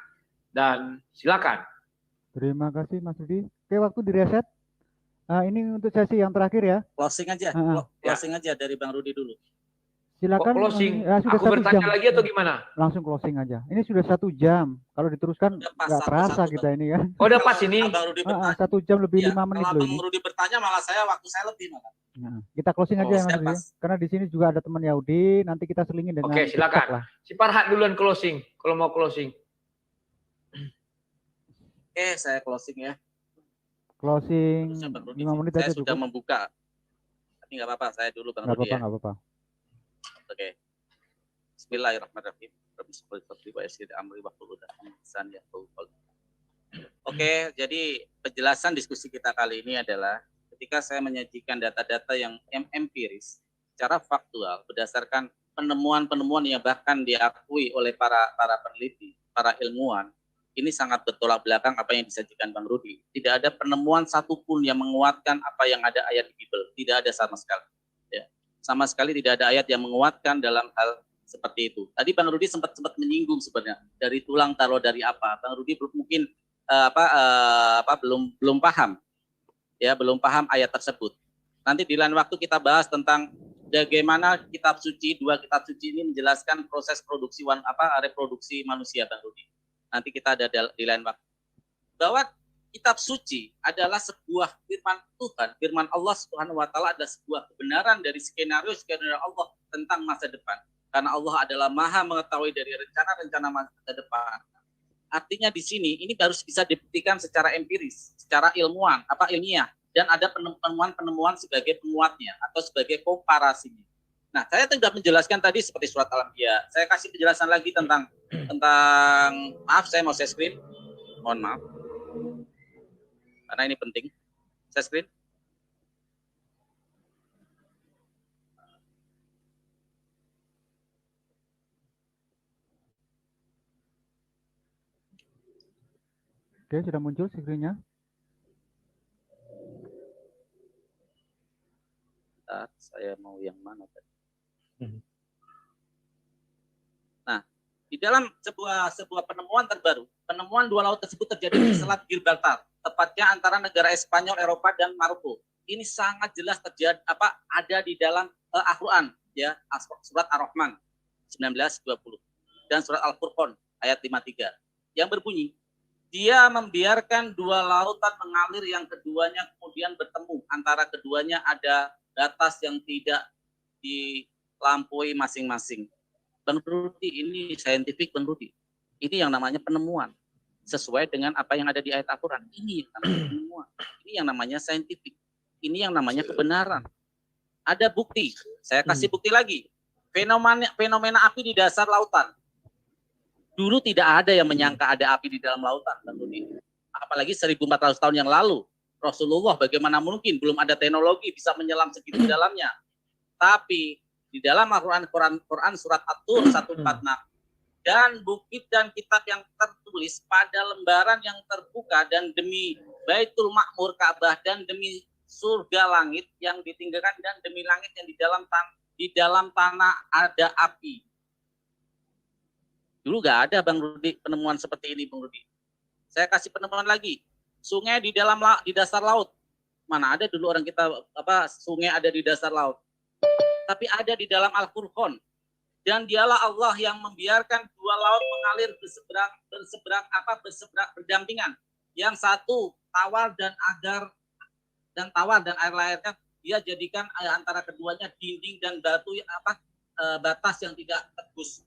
Dan silakan. Terima kasih Mas Rudi. Oke, waktu direset. Ini untuk sesi yang terakhir ya. Closing aja, closing aja dari Bang Rudi dulu. Kok Silakan. closing? Sudah Aku 1 bertanya jam. lagi atau gimana? Langsung closing aja. Ini sudah 1 jam. Kalau diteruskan Udah pas nggak terasa satu-satu, kita ini kan. Oh, udah pas ini. Bang Rudi bertanya, 1 jam lebih iya, 5 menit kalau loh Bang ini. Rudi bertanya malah waktu saya lebih malah. Nah, kita closing aja ya Mas saya Rudi. pas. Karena di sini juga ada teman Yahudi. Nanti kita selingin dengan Oke, TikTok silakan. lah. Si Farhat duluan closing. Kalau mau closing. Oke, saya closing ya. Closing Terusnya Bang Rudi. 5 menit Saya aja sudah cukup. membuka. Tapi nggak apa-apa, saya dulu Bang Nggak Rudi apa-apa, ya. nggak apa-apa. Oke. Bismillahirrahmanirrahim. Oke, jadi penjelasan diskusi kita kali ini adalah ketika saya menyajikan data-data yang empiris, secara faktual berdasarkan penemuan-penemuan yang bahkan diakui oleh para peneliti, para ilmuwan, ini sangat bertolak belakang apa yang disajikan Bang Rudi. Tidak ada penemuan satupun yang menguatkan apa yang ada ayat di Bible. Tidak ada sama sekali. Ya. Sama sekali tidak ada ayat yang menguatkan dalam hal seperti itu. Tadi Bang Rudi sempat menyinggung sebenarnya dari tulang taruh dari apa. Bang Rudi mungkin belum paham, ya belum paham ayat tersebut. Nanti di lain waktu kita bahas tentang bagaimana kitab suci, 2 kitab suci ini menjelaskan proses reproduksi manusia, Bang Rudi. Nanti kita ada di lain waktu. Bahwa kitab suci adalah sebuah firman Tuhan, firman Allah Subhanahu wa taala adalah sebuah kebenaran dari skenario Allah tentang masa depan. Karena Allah adalah Maha mengetahui dari rencana-rencana masa depan. Artinya di sini ini harus bisa dibuktikan secara empiris, secara ilmiah, dan ada penemuan-penemuan sebagai penguatnya atau sebagai komparasinya. Nah, saya sudah menjelaskan tadi seperti surat Al-Anbiya. Saya kasih penjelasan lagi tentang maaf, saya mau share screen. Mohon maaf. Karena ini penting. Share screen. Oke, sudah muncul screen-nya. Saya mau yang mana tadi? Nah, di dalam sebuah penemuan terbaru, penemuan 2 laut tersebut terjadi di Selat Gibraltar, tepatnya antara negara Spanyol, Eropa dan Maroko. Ini sangat jelas terjadi ada di dalam Al-Quran, ya, surat Ar-Rahman 19:20 dan surat Al-Furqan ayat 53 yang berbunyi, dia membiarkan 2 lautan mengalir yang keduanya kemudian bertemu. Antara keduanya ada batas yang tidak dilampaui masing-masing. Bang Rudi, ini saintifik Bang Rudi. Ini yang namanya penemuan. Sesuai dengan apa yang ada di ayat Al-Quran. Ini yang namanya penemuan. Ini yang namanya saintifik. Ini yang namanya kebenaran. Ada bukti. Saya kasih bukti lagi. Fenomena api di dasar lautan. Dulu tidak ada yang menyangka ada api di dalam lautan, Bang Rudi. Apalagi 1400 tahun yang lalu. Rasulullah bagaimana mungkin belum ada teknologi bisa menyelam segitu dalamnya. Tapi di dalam Al-Quran surat At-Tur 146 dan bukit dan kitab yang tertulis pada lembaran yang terbuka dan demi Baitul Ma'mur Ka'bah dan demi surga langit yang ditinggalkan dan demi langit yang di dalam tanah ada api. Dulu nggak ada Bang Rudi penemuan seperti ini, Bang Rudi. Saya kasih penemuan lagi. Sungai di dasar laut. Mana ada dulu orang kita sungai ada di dasar laut. Tapi ada di dalam Al-Furqan. Dan dialah Allah yang membiarkan 2 laut mengalir berdampingan. Yang satu tawar dan air lainnya dia jadikan antara keduanya dinding dan batu batas yang tidak tebus.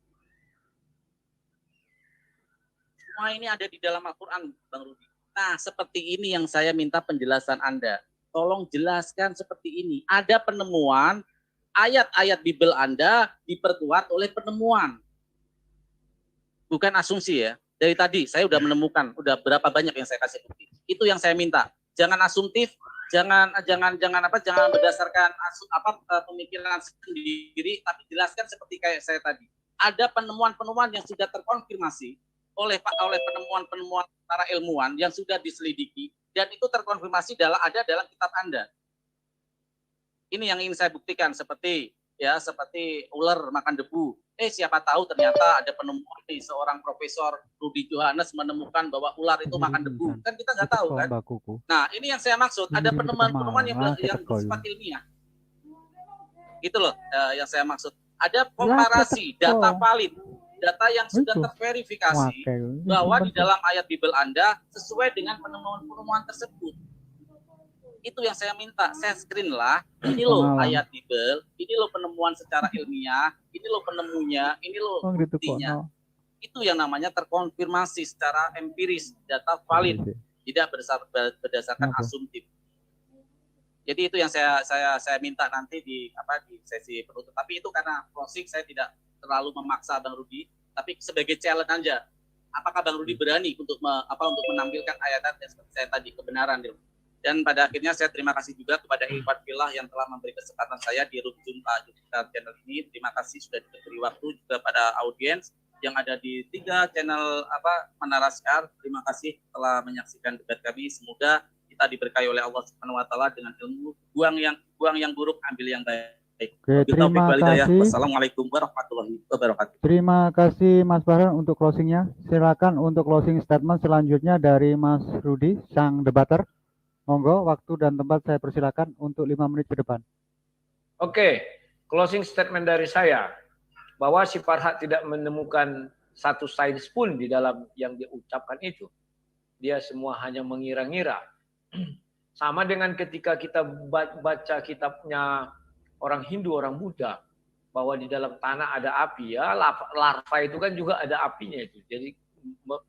Semua ini ada di dalam Al-Quran, Bang Rudi. Nah, seperti ini yang saya minta penjelasan Anda. tolong jelaskan seperti ini. Ada penemuan, ayat-ayat Bible Anda diperkuat oleh penemuan. Bukan asumsi ya. Dari tadi saya udah menemukan, udah berapa banyak yang saya kasih bukti. Itu yang saya minta. Jangan asumtif, jangan berdasarkan pemikiran sendiri, tapi jelaskan seperti kayak saya tadi. Ada penemuan-penemuan yang sudah terkonfirmasi oleh penemuan-penemuan para ilmuwan yang sudah diselidiki, dan itu terkonfirmasi ada dalam kitab Anda. Ini yang ingin saya buktikan, seperti ular makan debu. Siapa tahu ternyata ada penemuan nih, seorang Profesor Rudi Johannes menemukan bahwa ular itu makan debu. Kan kita nggak tahu kan. Nah, ini yang saya maksud, ada penemuan-penemuan yang bersifat ilmiah. Gitu loh yang saya maksud. Ada komparasi data valid, data yang sudah terverifikasi bahwa di dalam ayat Bible Anda sesuai dengan penemuan-penemuan tersebut. Itu yang saya minta, saya screen lah. Ini loh ayat Bible, ini loh penemuan secara ilmiah, ini loh penemunya, ini loh buktinya. Itu yang namanya terkonfirmasi secara empiris, data valid, tidak berdasarkan asumtif. Jadi itu yang saya minta nanti di sesi penutup. Tapi itu karena closing saya tidak terlalu memaksa Bang Rudi, tapi sebagai challenge aja. Apakah Bang Rudi berani untuk menampilkan ayat-ayat yang seperti saya tadi, kebenaran. Dan pada akhirnya saya terima kasih juga kepada Ikhwan Fillah yang telah memberi kesempatan saya di Room Jumpa channel ini. Terima kasih sudah diberi waktu, juga pada audiens yang ada di 3 channel Menara Sekar. Terima kasih telah menyaksikan debat kami. Semoga kita diberkahi oleh Allah Subhanahu wa taala dengan ilmu, buang yang buruk, ambil yang baik. Oke, terima kasih. Wassalamualaikum warahmatullahi wabarakatuh. Terima kasih Mas Farhan untuk closingnya. Silakan untuk closing statement selanjutnya dari Mas Rudi, sang debater. Monggo, waktu dan tempat saya persilakan untuk 5 menit ke depan. Oke, closing statement dari saya bahwa si Farhan tidak menemukan satu sains pun di dalam yang dia ucapkan itu. Dia semua hanya mengira-ngira. Sama dengan ketika kita baca kitabnya orang Hindu, orang Buddha, bahwa di dalam tanah ada api, ya larva itu kan juga ada apinya itu. Jadi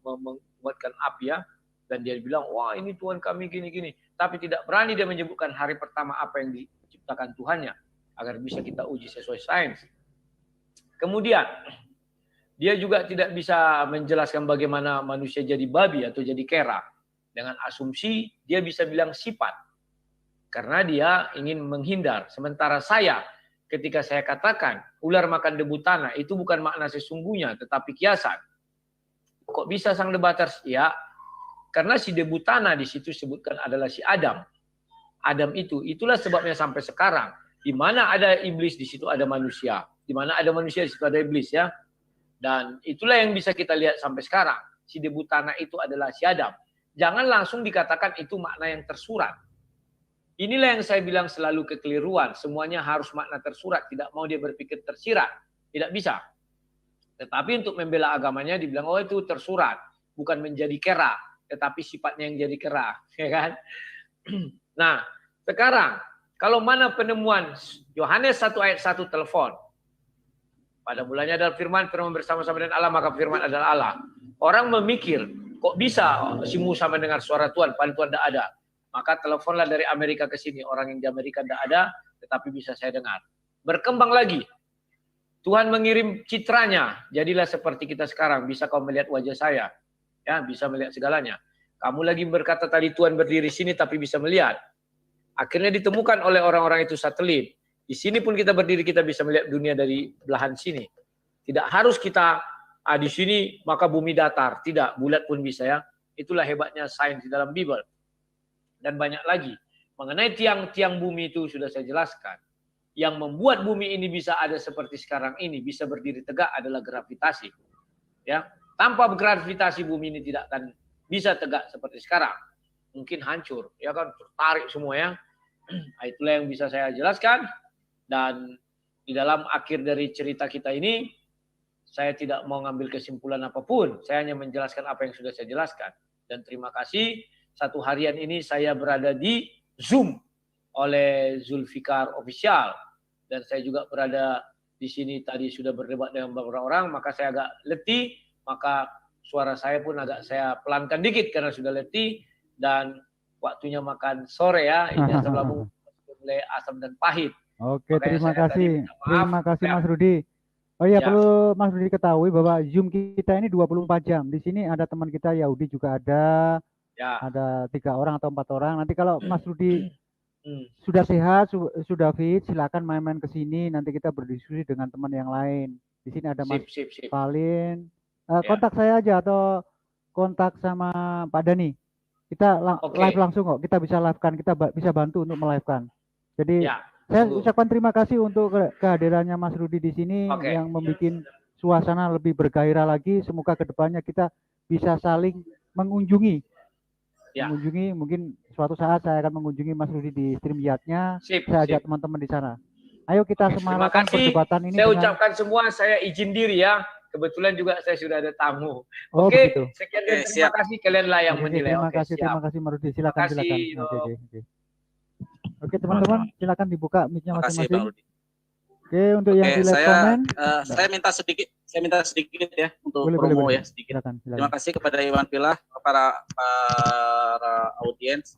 membuatkan api ya, dan dia bilang, wah ini Tuhan kami gini-gini. Tapi tidak berani dia menyebutkan hari pertama apa yang diciptakan Tuhannya, agar bisa kita uji sesuai sains. Kemudian, dia juga tidak bisa menjelaskan bagaimana manusia jadi babi atau jadi kera. Dengan asumsi, dia bisa bilang sifat. Karena dia ingin menghindar. Sementara saya, ketika saya katakan, ular makan debu tanah, itu bukan makna sesungguhnya, tetapi kiasan. Kok bisa sang debater? Ya, karena si debu tanah di situ sebutkan adalah si Adam. Adam itulah sebabnya sampai sekarang. Di mana ada iblis, di situ ada manusia. Di mana ada manusia, di situ ada iblis ya. Dan itulah yang bisa kita lihat sampai sekarang. Si debu tanah itu adalah si Adam. Jangan langsung dikatakan itu makna yang tersurat. Inilah yang saya bilang selalu kekeliruan. Semuanya harus makna tersurat. Tidak mau dia berpikir tersirat. Tidak bisa. Tetapi untuk membela agamanya dibilang, oh itu tersurat. Bukan menjadi kera. Tetapi sifatnya yang jadi kera. Ya kan? Nah, sekarang. Kalau mana penemuan Yohanes 1 ayat 1 telepon. Pada mulanya adalah firman bersama-sama dengan Allah, maka firman adalah Allah. Orang memikir, kok bisa si Musa mendengar suara Tuhan, padahal Tuhan tidak ada. Maka teleponlah dari Amerika ke sini. Orang yang di Amerika tidak ada, tetapi bisa saya dengar. Berkembang lagi. Tuhan mengirim citranya. Jadilah seperti kita sekarang. Bisa kau melihat wajah saya. Ya, bisa melihat segalanya. Kamu lagi berkata tadi Tuhan berdiri sini, tapi bisa melihat. Akhirnya ditemukan oleh orang-orang itu satelit. Di sini pun kita berdiri, kita bisa melihat dunia dari belahan sini. Tidak harus kita di sini maka bumi datar. Tidak, bulat pun bisa ya. Itulah hebatnya sains di dalam Bible. Dan banyak lagi. Mengenai tiang-tiang bumi itu sudah saya jelaskan. Yang membuat bumi ini bisa ada seperti sekarang ini, bisa berdiri tegak adalah gravitasi. Ya, tanpa gravitasi bumi ini tidak akan bisa tegak seperti sekarang. Mungkin hancur, ya kan, tertarik semua ya. Itulah yang bisa saya jelaskan. Dan di dalam akhir dari cerita kita ini, saya tidak mau ngambil kesimpulan apapun. Saya hanya menjelaskan apa yang sudah saya jelaskan. Dan terima kasih, satu harian ini saya berada di Zoom oleh Zulfikar Official. Dan saya juga berada di sini tadi sudah berdebat dengan beberapa orang, maka saya agak letih, maka suara saya pun agak saya pelankan dikit karena sudah letih. Dan waktunya makan sore ya. Ini selalu mulai asam dan pahit. Oke, Makanya terima saya tadi kasih. minta maaf. Terima kasih Ya. Mas Rudi. Oh iya, Ya. perlu Mas Rudi ketahui bahwa Zoom kita ini 24 jam. Di sini ada teman kita Yahudi juga Ya. ada 3 orang atau 4 orang. Nanti kalau Mas Rudi Hmm. sudah sehat, sudah fit, silakan main-main ke sini. Nanti kita berdiskusi dengan teman yang lain. Di sini ada Mas Sip. Palin. Ya. Kontak saya aja atau kontak sama Pak Dani. Kita Oke. live langsung kok. Kita bisa live-kan, kita bisa bantu untuk melive-kan. Jadi Ya. saya Tunggu. ucapkan terima kasih untuk kehadirannya Mas Rudi di sini Oke. yang membuat suasana lebih bergairah lagi. Semoga kedepannya kita bisa saling mengunjungi. Ya. Mengunjungi, mungkin suatu saat saya akan mengunjungi Mas Rudi di StreamYard-nya. Sip. Saya ajak teman-teman di sana. Ayo kita Oke, terima semarakkan kasih. perdebatan ini Saya dengan... ucapkan semua, saya izin diri ya. Kebetulan juga saya sudah ada tamu. Oh, Oke, begitu. sekian Oke, dan terima siap. kasih. Kalian lah yang Oke, menilai. terima Oke, kasih Mas Rudi. Silakan, Terima kasih, silakan. Yo. Oke. Oke, teman-teman, silakan dibuka mic-nya Terima kasih Bang masing-masing. Rudi. Oke, untuk yang Oke, di live komen, saya minta sedikit ya untuk boleh, promo boleh. ya sedikit. Silakan. Terima kasih kepada Iwan Pilah, para audiens.